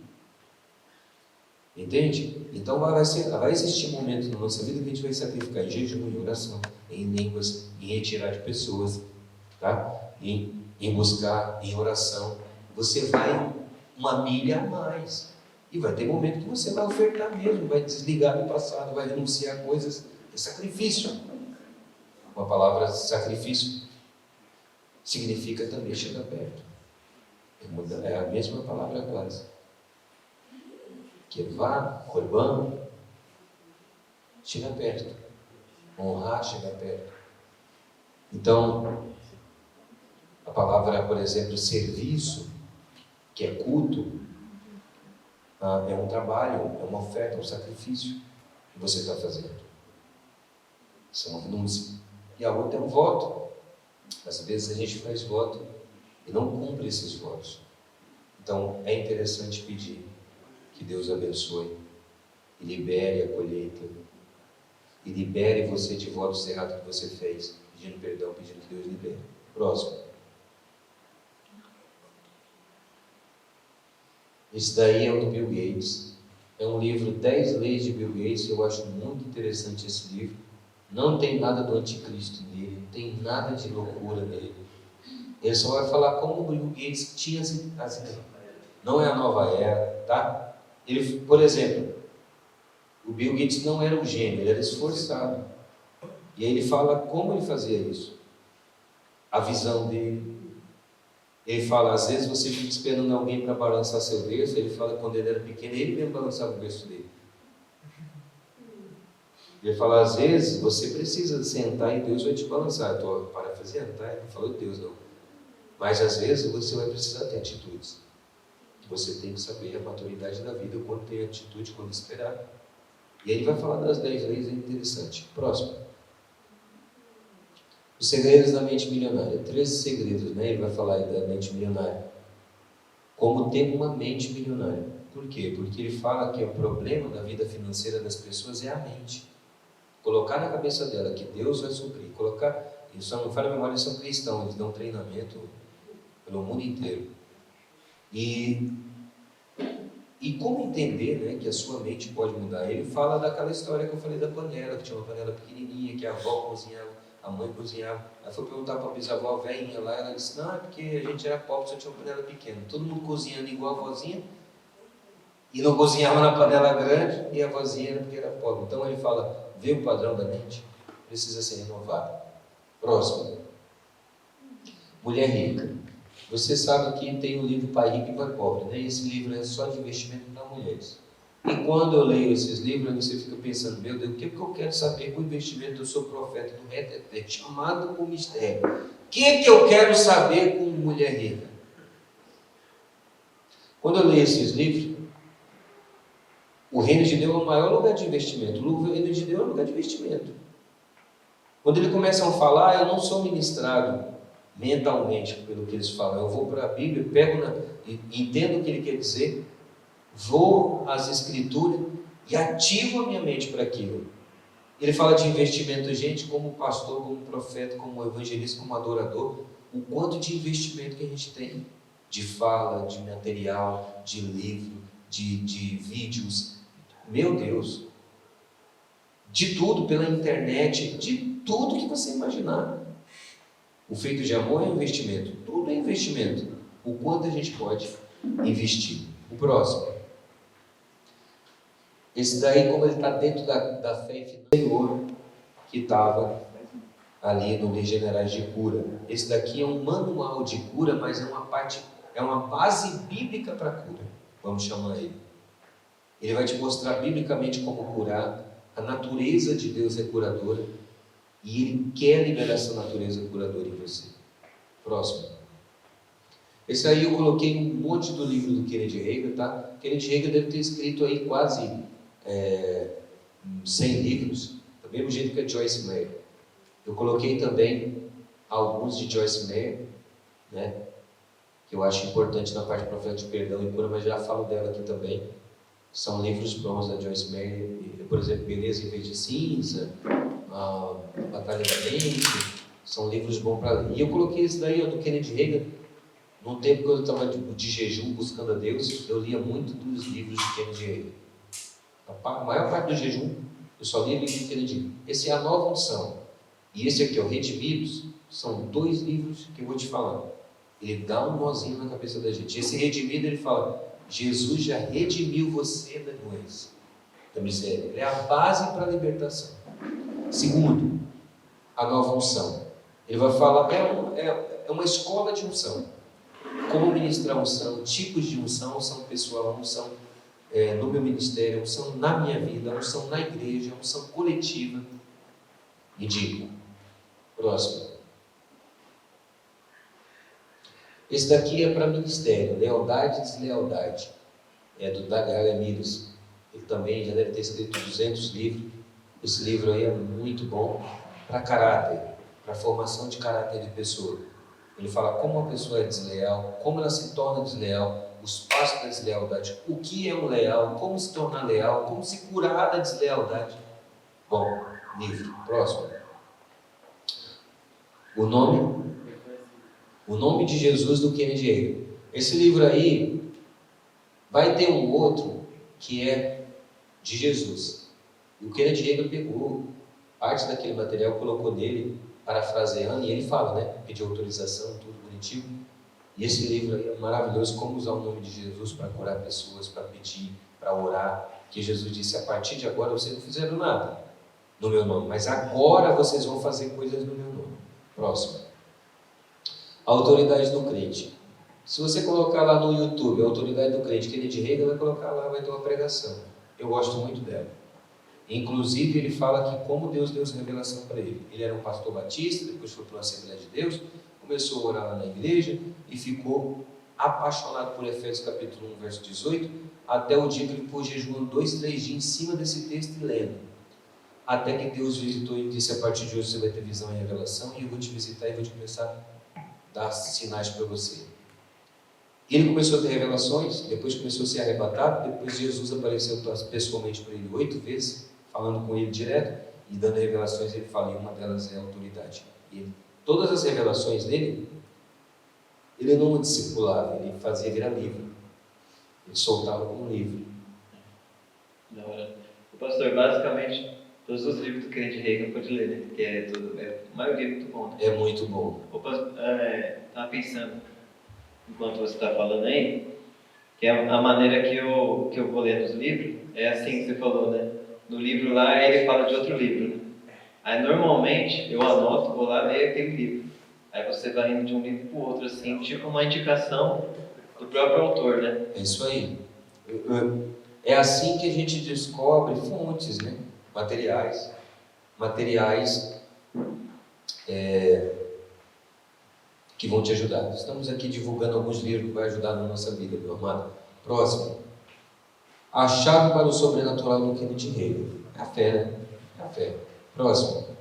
Entende? Então vai existir momentos na nossa vida que a gente vai sacrificar em jejum, em oração, em línguas, em retirar de pessoas, tá? Em buscar, em oração. Você vai uma milha a mais. E vai ter momento que você vai ofertar mesmo, vai desligar do passado, vai renunciar a coisas. É sacrifício. Uma palavra sacrifício significa também chegar perto. É a mesma palavra quase. Kevá, Corban, chega perto. Honrar, chega perto. Então, a palavra, por exemplo, serviço, que é culto, é um trabalho, é uma oferta, é um sacrifício que você está fazendo. Isso é uma renúncia. E a outra é um voto. Às vezes a gente faz voto e não cumpre esses votos. Então, é interessante pedir que Deus abençoe e libere a colheita e libere você de votos errados que você fez, pedindo perdão, pedindo que Deus libere. Próximo. Esse daí é o do Bill Gates. É um livro, 10 leis de Bill Gates. Eu acho muito interessante esse livro. Não tem nada do anticristo nele, não tem nada de loucura nele. Ele só vai falar como o Bill Gates tinha as ideias. Não é a nova era, tá? Ele, por exemplo, o Bill Gates não era um gênio, ele era esforçado. E aí ele fala como ele fazia isso. A visão dele. Ele fala, às vezes você fica esperando alguém para balançar seu berço. Ele fala que quando ele era pequeno, ele mesmo balançava o berço dele. Ele fala, às vezes você precisa sentar e Deus vai te balançar. Eu estou parafraseando, tá? Ele não falou de Deus, não. Mas às vezes você vai precisar ter atitudes. Você tem que saber a maturidade da vida, quando ter atitude, quando esperar. E aí ele vai falar das 10 leis, é interessante. Próximo. Os segredos da mente milionária. 13 segredos, né? Ele vai falar aí da mente milionária. Como ter uma mente milionária. Por quê? Porque ele fala que o problema da vida financeira das pessoas é a mente. Colocar na cabeça dela que Deus vai suprir. Eles só não falam memória, eles são cristãos, eles dão treinamento pelo mundo inteiro. E como entender, né, que a sua mente pode mudar? Ele fala daquela história que eu falei da panela, que tinha uma panela pequenininha, que a avó cozinhava, a mãe cozinhava. Aí foi perguntar para a bisavó, a velhinha lá, ela disse, não, é porque a gente era pobre, só tinha uma panela pequena. Todo mundo cozinhando igual a vozinha, e não cozinhava na panela grande, e a vozinha era porque era pobre. Então ele fala, vê o padrão da mente, precisa ser renovado. Próximo. Mulher rica. Você sabe que tem o livro Pai Rico e Pai Pobre, né? Esse livro é só de investimento para mulheres. E quando eu leio esses livros, você fica pensando, meu Deus, o que eu quero saber com o investimento? Eu sou profeta do reteté, chamado com mistério. O que eu quero saber com mulher rica? Quando eu leio esses livros, o reino de Deus é o maior lugar de investimento. O reino de Deus é um lugar de investimento. Quando eles começam a falar, eu não sou ministrado mentalmente pelo que eles falam. Eu vou para a Bíblia, entendo o que ele quer dizer, vou às Escrituras e ativo a minha mente para aquilo. Ele fala de investimento, gente, como pastor, como profeta, como evangelista, como adorador, o quanto de investimento que a gente tem, de fala, de material, de livro, de vídeos, meu Deus, de tudo pela internet, de tudo que você imaginar. O feito de amor é investimento, tudo é investimento. O quanto a gente pode investir. O próximo. Esse daí, como ele está dentro da fé infinita que estava ali no Leis Generais de Cura. Esse daqui é um manual de cura, mas é uma base bíblica para cura. Vamos chamar ele. Ele vai te mostrar biblicamente como curar. A natureza de Deus é curadora e Ele quer liberar essa natureza curadora em você. Próximo. Esse aí eu coloquei um monte do livro do Kennedy Hagin, tá? Kennedy Hagin deve ter escrito aí quase 100 livros, do mesmo jeito que a Joyce Meyer. Eu coloquei também alguns de Joyce Meyer, né? Que eu acho importante na parte profética de perdão e cura, mas já falo dela aqui também. São livros bons da Joyce Meyer, por exemplo, Beleza em Vez de Cinza, Batalha da Mente, são livros bons para ler. E eu coloquei esse daí, do Kennedy Hagin, no tempo que eu estava de jejum buscando a Deus, eu lia muito dos livros de Kennedy Hagin. A maior parte do jejum, eu só lia livros de Kennedy Hagin. Esse é a Nova Unção. E esse aqui, Redimidos, são 2 livros que eu vou te falar. Ele dá um nozinho na cabeça da gente. Esse Redimido, ele fala: Jesus já redimiu você da doença, da miséria. Ele é a base para a libertação. Segundo, a Nova Unção. Ele vai falar, é uma escola de unção. Como ministrar unção, tipos de unção, unção pessoal, unção no meu ministério, unção na minha vida, unção na igreja, unção coletiva. E digo, próximo. Esse daqui é para ministério, lealdade e deslealdade. É do Dag Hallenius. Ele também já deve ter escrito 200 livros. Esse livro aí é muito bom para caráter, para formação de caráter de pessoa. Ele fala como uma pessoa é desleal, como ela se torna desleal, os passos da deslealdade, o que é um leal, como se tornar leal, como se curar da deslealdade. Bom, livro. Próximo. O nome de Jesus do Kennedy Hagin. Esse livro aí vai ter um outro que é de Jesus. E o Kennedy Hagin pegou parte daquele material, colocou nele, parafraseando, e ele fala, né? Pediu autorização, tudo bonitinho. E esse livro aí é maravilhoso, como usar o nome de Jesus para curar pessoas, para pedir, para orar. Que Jesus disse: a partir de agora vocês não fizeram nada no meu nome, mas agora vocês vão fazer coisas no meu nome. Próximo. A autoridade do crente. Se você colocar lá no YouTube a autoridade do crente, Kennedy Hagin vai colocar lá, vai ter uma pregação. Eu gosto muito dela. Inclusive, ele fala que como Deus deu essa revelação para ele. Ele era um pastor batista, depois foi para uma Assembleia de Deus, começou a orar lá na igreja e ficou apaixonado por Efésios capítulo 1, verso 18, até o dia que ele ficou jejuando 2, 3 dias em cima desse texto e lendo. Até que Deus visitou e disse: a partir de hoje você vai ter visão e revelação, e eu vou te visitar e vou te começar a dar sinais para você. Ele começou a ter revelações, depois começou a ser arrebatado, depois Jesus apareceu pessoalmente para ele 8 vezes, falando com ele direto e dando revelações. Ele fala, e uma delas é a autoridade. E todas as revelações dele, ele não discipulava, ele fazia virar livro. Ele soltava como livro. Da hora. O pastor, basicamente, todos os livros do Kennedy Hagin pode ler, né? Porque a maioria é muito bom, né? É muito bom. O pastor, estava pensando, enquanto você está falando aí, que a maneira que eu vou ler nos livros é assim que você falou, né? No livro lá, ele fala de outro livro, né? Aí, normalmente, eu anoto, vou lá ler aquele livro. Aí você vai indo de um livro para o outro, assim, tipo uma indicação do próprio autor, né? É isso aí. É assim que a gente descobre fontes, né? Materiais que vão te ajudar. Estamos aqui divulgando alguns livros que vão ajudar na nossa vida, meu amado. Próximo. A chave para o sobrenatural do Kennedy Hagin. É a fé, né? É a fé. Próximo.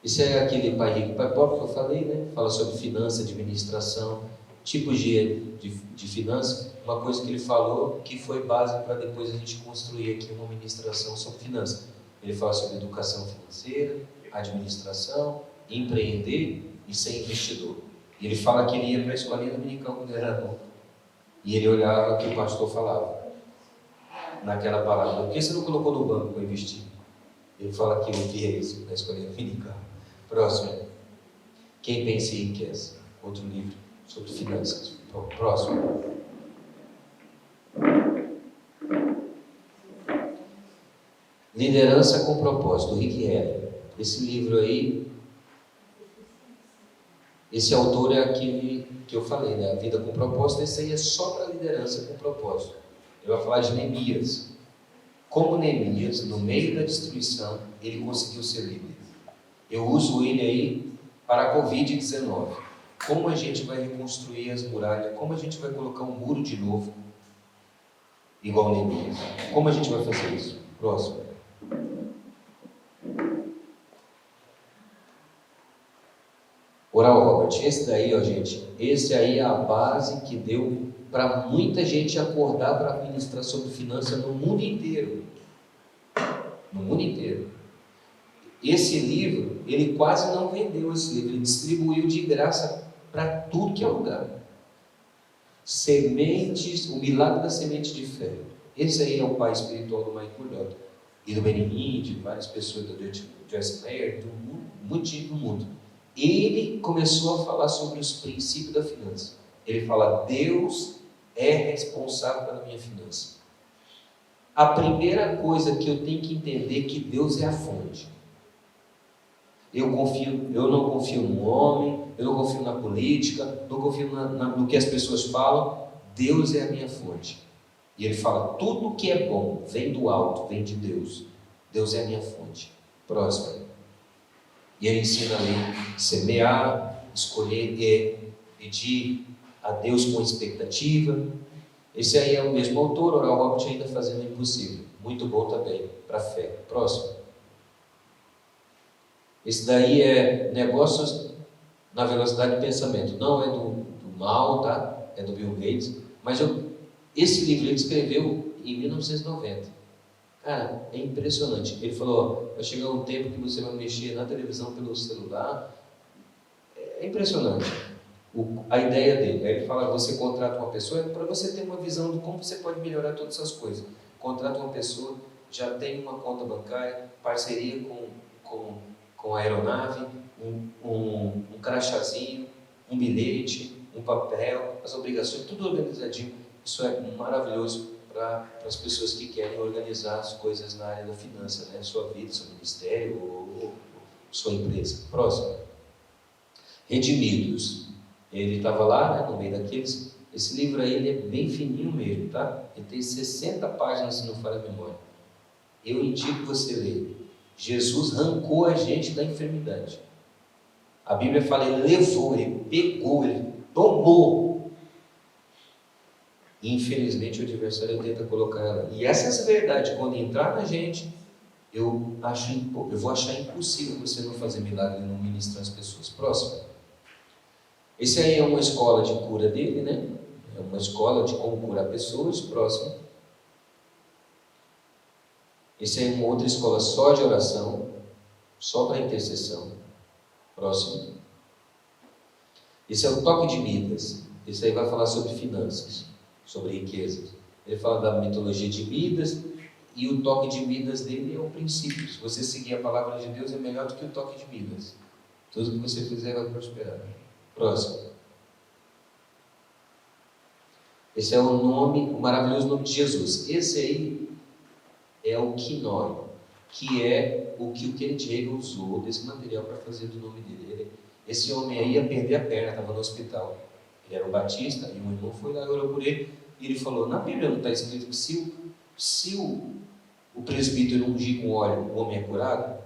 Esse é aquele pai rico, pai pobre que eu falei, né? Fala sobre finança, administração, tipos de finança. Uma coisa que ele falou que foi base para depois a gente construir aqui uma ministração sobre finanças. Ele fala sobre educação financeira, administração, empreender e ser investidor. E ele fala que ele ia para a escolinha dominical quando ele era novo. E ele olhava o que o pastor falava naquela palavra. Por que você não colocou no banco para investir? Ele fala que eu via isso na escolinha dominical. Próximo. Quem pensa em riqueza? Outro livro sobre finanças. Próximo. Liderança com propósito, Rick Renner. esse livro aí, esse autor é aquele que eu falei, né? A Vida com Propósito. Esse aí é só para liderança com propósito. Ele vai falar de Neemias. Como Neemias, no meio da destruição, ele conseguiu ser líder. Eu uso ele aí para a Covid-19. Como a gente vai reconstruir as muralhas, como a gente vai colocar um muro de novo, igual Neemias. Como a gente vai fazer isso? Próximo. Oral Robert, esse daí, ó, gente, esse aí é a base que deu para muita gente acordar para ministrar sobre finanças no mundo inteiro. No mundo inteiro. Esse livro, ele quase não vendeu esse livro, ele distribuiu de graça para tudo que é lugar. Sementes, o milagre da semente de fé. Esse aí é o pai espiritual do Mike Murdock e do Benjamin, de várias pessoas do Joyce Meyer, do mundo, muito gente do mundo. Ele começou a falar sobre os princípios da finança. Ele fala: Deus é responsável pela minha finança. A primeira coisa que eu tenho que entender é que Deus é a fonte. Eu não confio no homem, eu não confio na política, não confio no que as pessoas falam. Deus é a minha fonte. E ele fala: tudo que é bom vem do alto, vem de Deus. Deus é a minha fonte. Próximo. E ele ensina ali semear, escolher e pedir a Deus com expectativa. Esse aí é o mesmo autor, Oral Roberts, ainda fazendo o impossível. Muito bom também para a fé. Próximo. Esse daí é Negócios na Velocidade de Pensamento. Não é do mal, tá? É do Bill Gates. Mas esse livro ele escreveu em 1990. Cara, é impressionante. Ele falou: vai chegar um tempo que você vai mexer na televisão pelo celular. É impressionante a ideia dele. Aí ele fala: você contrata uma pessoa para você ter uma visão de como você pode melhorar todas essas coisas. Contrata uma pessoa, já tem uma conta bancária, parceria com a aeronave, um crachazinho, um bilhete, um papel, as obrigações, tudo organizadinho. Isso é maravilhoso para as pessoas que querem organizar as coisas na área da finança, né? Sua vida, seu ministério ou sua empresa. Próximo. Redimidos. Ele estava lá, né, no meio daqueles. Esse livro aí ele é bem fininho mesmo, tá? Ele tem 60 páginas, se não falha a memória. Eu indico você ler. Jesus arrancou a gente da enfermidade. A Bíblia fala: ele levou, ele pegou, ele tomou. E, infelizmente, o adversário tenta colocar ela. E essas verdades, quando entrar na gente, eu vou achar impossível você não fazer milagre e não ministrar as pessoas. Próximo. Esse aí é uma escola de cura dele, né? É uma escola de como curar pessoas. Próximo. Esse aí é uma outra escola só de oração, só para intercessão. Próximo. Esse é o Toque de Midas. Esse aí vai falar sobre finanças, sobre riquezas. Ele fala da mitologia de Midas, e o toque de Midas dele é o princípio. Se você seguir a palavra de Deus, é melhor do que o toque de Midas. Tudo que você fizer vai prosperar. Próximo. Esse é o maravilhoso nome de Jesus. Esse aí é o Quinói, que é o que o Kenneth Hagin usou desse material para fazer do nome dele. Esse homem aí ia perder a perna, estava no hospital. Ele era um batista, e um irmão foi lá e orou por ele, e ele falou: na Bíblia não está escrito que se o presbítero ungir com óleo, o homem é curado?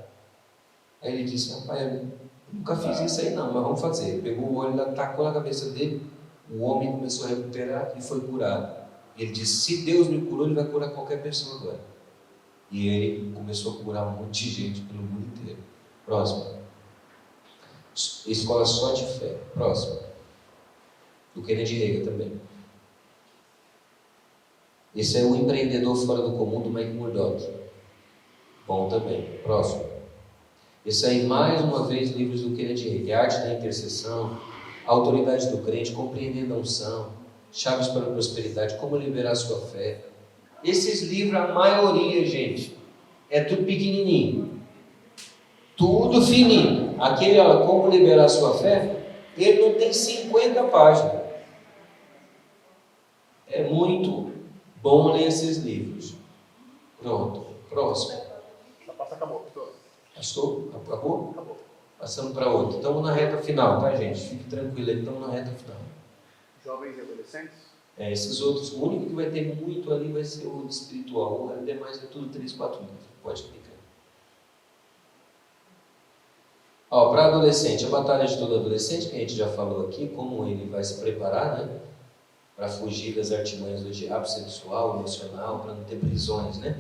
Aí ele disse: rapaz, eu nunca fiz isso aí não, mas vamos fazer. Ele pegou o óleo lá, tacou na cabeça dele, o homem começou a recuperar e foi curado. Ele disse: se Deus me curou, ele vai curar qualquer pessoa agora. E ele começou a curar um monte de gente pelo mundo inteiro. Próximo. Escola só de fé. Próximo. Do Kennedy Hagin também. Esse é o Empreendedor Fora do Comum, do Mike Murdock. Bom também. Próximo. Esse aí, mais uma vez, livros do Kennedy Hagin. Arte da Intercessão, Autoridade do Crente, Compreendendo a Unção, Chaves para a Prosperidade, Como Liberar a Sua Fé. Esses livros, a maioria, gente, é tudo pequenininho. Tudo fininho. Aquele, ó, Como Liberar a Sua Fé, ele não tem 50 páginas. É muito bom ler esses livros. Pronto. Próximo. Essa pasta acabou, pastor. Pastor, acabou? Acabou. Passando para outro. Estamos na reta final, tá, gente? Fique tranquilo aí, estamos na reta final. Jovens e adolescentes. Esses outros, o único que vai ter muito ali vai ser o espiritual. O demais é tudo 3, 4 livros. Pode clicar. Para adolescente, a batalha de todo adolescente, que a gente já falou aqui, como ele vai se preparar, né? Para fugir das artimanhas do diabo sexual, emocional, para não ter prisões, né?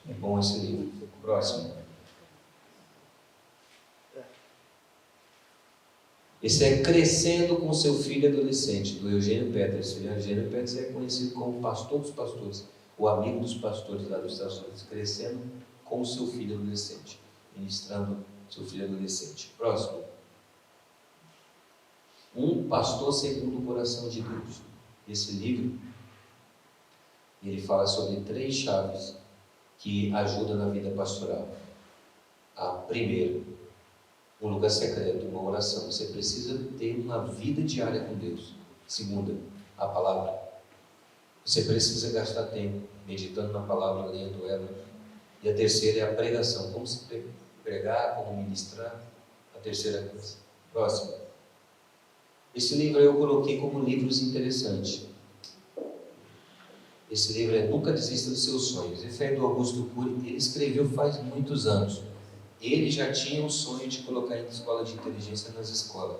É bom esse livro. Próximo. Esse é Crescendo com Seu Filho Adolescente, do Eugênio Peters. O Eugênio Peters é conhecido como pastor dos pastores, o amigo dos pastores lá dos Estados Unidos. Crescendo com o seu filho adolescente, ministrando seu filho adolescente. Próximo. Um pastor segundo o coração de Deus. Esse livro, ele fala sobre 3 chaves que ajudam na vida pastoral. A primeira, um lugar secreto, uma oração. Você precisa ter uma vida diária com Deus. Segunda, a palavra. Você precisa gastar tempo meditando na palavra, lendo ela. E a terceira é a pregação. Como se pregar, como ministrar. A terceira coisa. Próximo. Esse livro eu coloquei como livros interessantes. Esse livro é Nunca Desista dos Seus Sonhos. Esse é do Augusto Cury. Ele escreveu faz muitos anos. Ele já tinha o sonho de colocar em escola de inteligência nas escolas.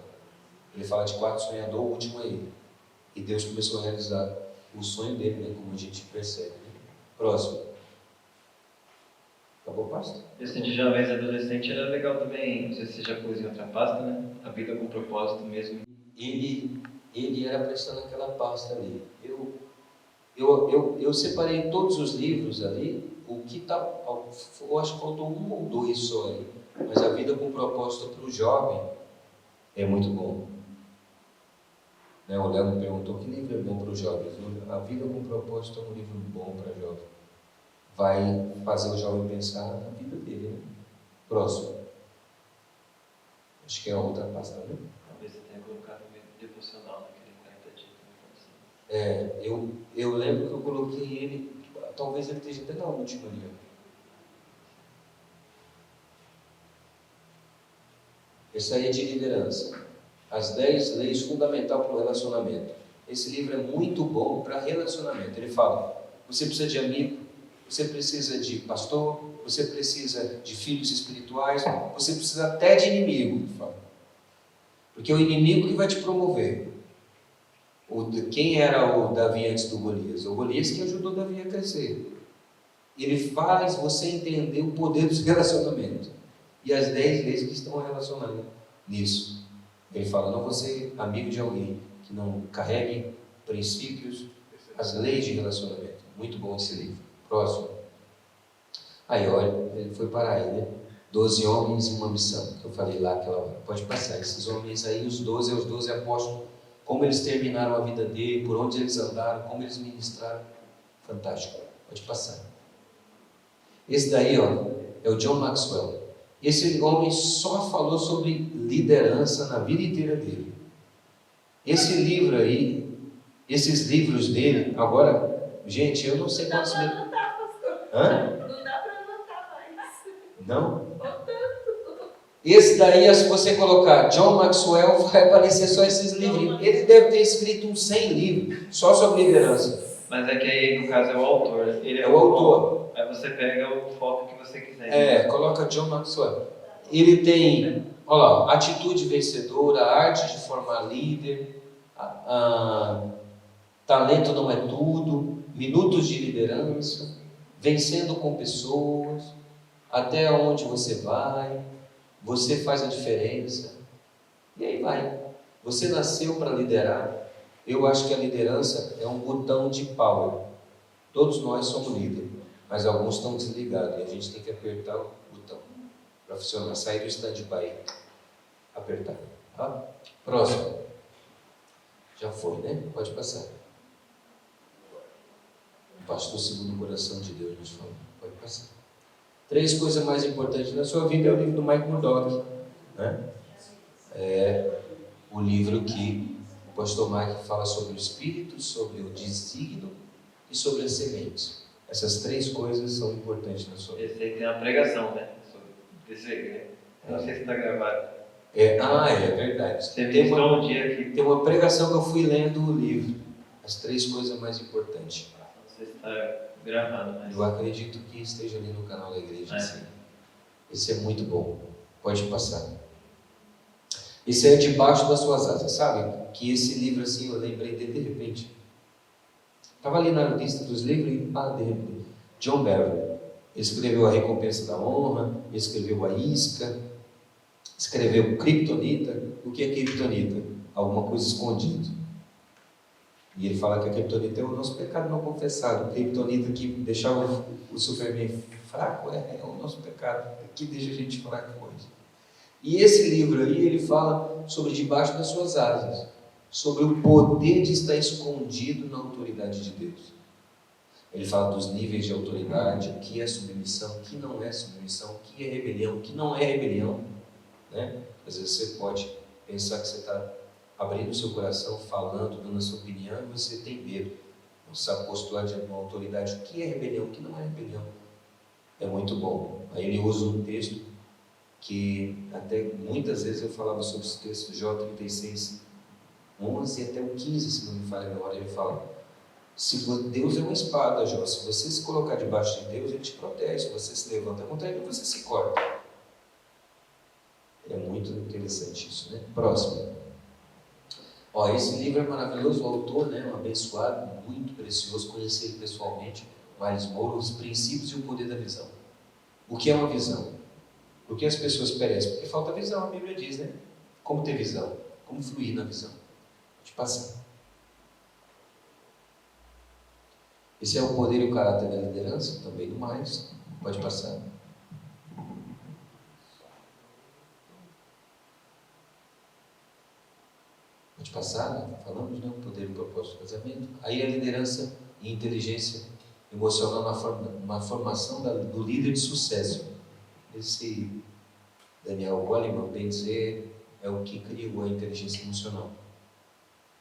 Ele fala de 4 sonhadores, o último é ele. E Deus começou a realizar o sonho dele, né, como a gente percebe. Próximo. Acabou, pastor? Esse de jovens e adolescente era legal também, não sei se você já pôs em outra pasta, né? A vida com propósito mesmo. Ele era prestando aquela pasta ali. Eu separei todos os livros ali. O que tá, eu acho que faltou 1 ou 2 só aí. Mas a vida com propósito para o jovem é muito bom. Né? O Léo me perguntou que livro é bom para os jovens. A vida com propósito é um livro bom para jovem. Vai fazer o jovem pensar na vida dele. Né? Próximo. Acho que é a outra pasta, né? Talvez você tenha colocado o meio devocional naquele 40 dias. Eu lembro que eu coloquei ele. Talvez ele esteja até na última ali. Esse aí é de liderança. As 10 leis fundamentais para o relacionamento. Esse livro é muito bom para relacionamento. Ele fala, você precisa de amigo, você precisa de pastor, você precisa de filhos espirituais, você precisa até de inimigo. Ele fala. Porque é o inimigo que vai te promover. Quem era o Davi antes do Golias? O Golias que ajudou Davi a crescer. Ele faz você entender o poder dos relacionamentos. E as 10 leis que estão relacionadas nisso. Ele fala, não você amigo de alguém que não carregue princípios, as leis de relacionamento. Muito bom esse livro. Próximo. Aí, olha, ele foi parar aí, né? 12 homens e uma missão, que eu falei lá aquela hora. Pode passar. Esses homens aí, os 12 apóstolos, como eles terminaram a vida dele, por onde eles andaram, como eles ministraram. Fantástico. Pode passar. Esse daí, ó, é o John Maxwell. Esse homem só falou sobre liderança na vida inteira dele. Esse livro aí, esses livros dele, agora, gente, eu não sei quantos livros. Não dá pra anotar, pastor. Hã? Não dá pra anotar mais. Não? Esse daí, se você colocar John Maxwell, vai aparecer só esses livros. Ele deve ter escrito uns 100 livros só sobre liderança. Mas é que aí, no caso, é o autor. Ele É o autor. Aí você pega o foco que você quiser. Coloca John Maxwell. Ele tem, olha lá, atitude vencedora, arte de formar líder, talento não é tudo, minutos de liderança, vencendo com pessoas, até onde você vai, você faz a diferença, e aí vai. Você nasceu para liderar. Eu acho que a liderança é um botão de power. Todos nós somos líderes, mas alguns estão desligados e a gente tem que apertar o botão para funcionar, sair do stand-by, apertar. Tá? Próximo. Já foi, né? Pode passar. O pastor segundo o coração de Deus nos falou. Pode passar. 3 coisas mais importantes na sua vida é o livro do Mike Murdock, né? É o livro que o pastor Mike fala sobre o Espírito, sobre o desígnio e sobre as sementes. Essas 3 coisas são importantes na sua vida. Esse aí tem uma pregação, né? Não sei se está gravado. É verdade. Você Tem ministrou uma, um dia que. tem uma pregação que eu fui lendo o livro, As Três Coisas Mais Importantes. Não sei se está gravado, mas. Eu acredito que esteja ali no canal da igreja. É. Sim. Esse é muito bom. Pode passar. Esse é Debaixo das Suas Asas. Sabe que esse livro, assim, eu lembrei dele de repente. Estava ali na lista dos livros e de repente. John Beverly. Ele escreveu A Recompensa da Honra, ele escreveu A Isca, escreveu Kryptonita. O que é Kryptonita? Alguma coisa escondida. E ele fala que a Kryptonita é o nosso pecado não confessado. Kryptonita que deixava o Superman fraco é o nosso pecado, que deixa a gente fraco hoje. E esse livro aí, ele fala sobre Debaixo das Suas Asas, sobre o poder de estar escondido na autoridade de Deus. Ele fala dos níveis de autoridade, o que é submissão, o que não é submissão, o que é rebelião, o que não é rebelião. Né? Às vezes você pode pensar que você está abrindo o seu coração, falando, dando a sua opinião, e você tem medo. Não sabe postular diante de uma autoridade, o que é rebelião, o que não é rebelião. É muito bom. Aí ele usa um texto que até muitas vezes eu falava sobre esse texto, Jó 36, 11 até o 15, se não me falha a memória. Ele fala: Deus é uma espada, Jó. Se você se colocar debaixo de Deus, Ele te protege. Se você se levanta contra Ele, você se corta. É muito interessante isso, né? Próximo. Esse livro é maravilhoso, o autor, né, um abençoado, muito precioso, conheci ele pessoalmente, Miles Moore, Os Princípios e o Poder da Visão. O que é uma visão? Por que as pessoas perecem? Porque falta visão, a Bíblia diz, né? Como ter visão? Como fluir na visão? Deixa eu passar. Esse é o poder e o caráter da liderança, também do mais. Pode passar. Pode passar, né? Falamos, né? O poder e o propósito do casamento. Aí a liderança e inteligência emocional na formação do líder de sucesso. Esse Daniel Goleman, bem dizer, é o que criou a inteligência emocional.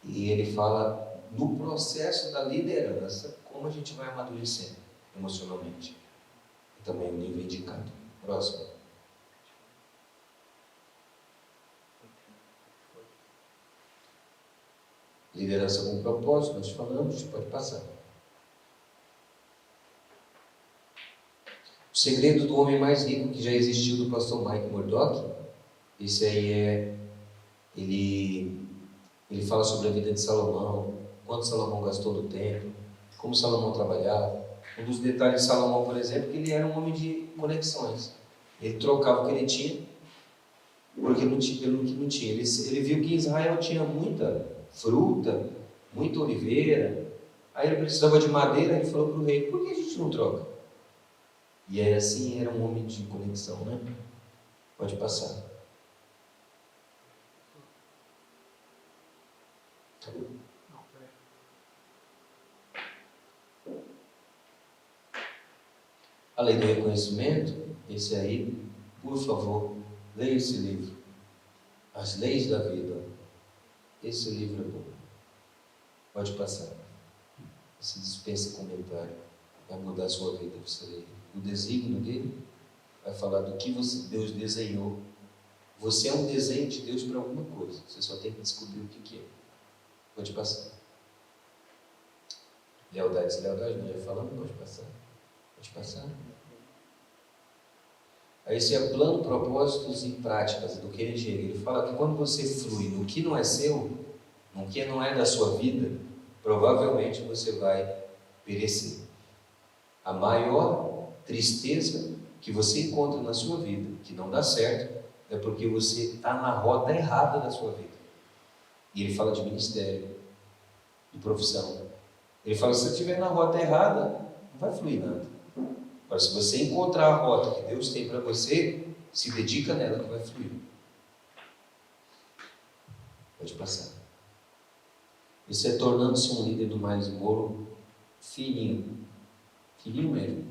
E ele fala no processo da liderança, como a gente vai amadurecendo emocionalmente. E também o nível indicado. Próximo. Liderança com propósito, nós falamos, pode passar. O segredo do homem mais rico que já existiu, do pastor Mike Murdock. Esse aí ele fala sobre a vida de Salomão, quanto Salomão gastou no templo, como Salomão trabalhava. Um dos detalhes de Salomão, por exemplo, é que ele era um homem de conexões. Ele trocava o que ele tinha pelo que não tinha. Ele viu que Israel tinha muita fruta, muita oliveira. Aí ele precisava de madeira, ele falou para o rei: por que a gente não troca? E aí assim, era um homem de conexão, né? Pode passar. A lei do reconhecimento, esse aí, por favor, leia esse livro. As Leis da Vida. Esse livro é bom. Pode passar. Se dispensa comentário. Vai mudar a sua vida. Você lê. O desígnio dele vai falar do que Deus desenhou. Você é um desenho de Deus para alguma coisa. Você só tem que descobrir o que é. Pode passar. Lealdade, deslealdade, nós já falamos, pode passar. Pode passar. Aí esse é plano, propósitos e práticas do que ele chega. Ele fala que quando você flui no que não é seu, no que não é da sua vida, provavelmente você vai perecer. A maior tristeza que você encontra na sua vida, que não dá certo, é porque você está na rota errada da sua vida. E ele fala de ministério, de profissão. Ele fala: se você estiver na rota errada, não vai fluir nada. Agora, se você encontrar a rota que Deus tem para você, se dedica nela que vai fluir. Pode passar. Isso é tornando-se um líder do Miles Moore fininho. Fininho mesmo.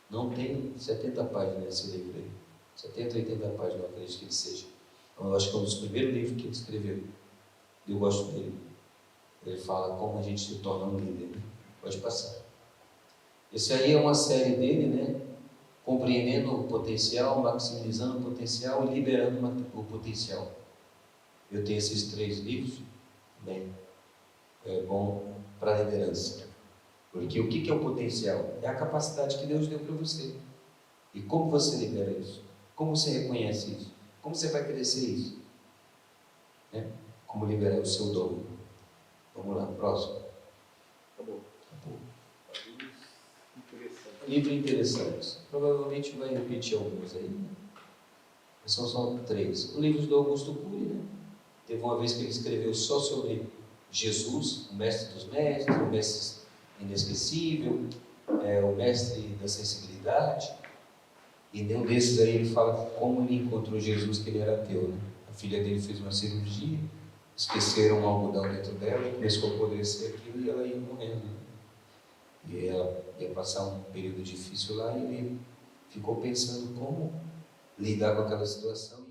Não tem 70 páginas nesse livro aí. 70, 80 páginas, eu acredito que ele seja. Eu acho que é um dos primeiros livros que ele escreveu. Eu gosto dele. Ele fala como a gente se torna um líder. Pode passar. Esse aí é uma série dele, né? compreendendo o potencial, maximizando o potencial e liberando o potencial. Eu tenho esses 3 livros, bem, é bom para a liderança. Porque o que é o potencial? É a capacidade que Deus deu para você. E como você libera isso? Como você reconhece isso? Como você vai crescer isso? Né? Como liberar o seu dom? Vamos lá, próximo. Acabou. Acabou. Interessante. Livro interessante. Provavelmente vai repetir alguns aí. Né? São só 3. O livro do Augusto Cury, né? Teve uma vez que ele escreveu só sobre Jesus, o mestre dos mestres, o mestre inesquecível, o mestre da sensibilidade. E nenhum desses aí ele fala como ele encontrou Jesus, que ele era ateu, né? A filha dele fez uma cirurgia, esqueceram um algodão dentro dela, começou a apodrecer aquilo e ela ia morrendo. Né? E ela ia passar um período difícil lá e ele ficou pensando como lidar com aquela situação.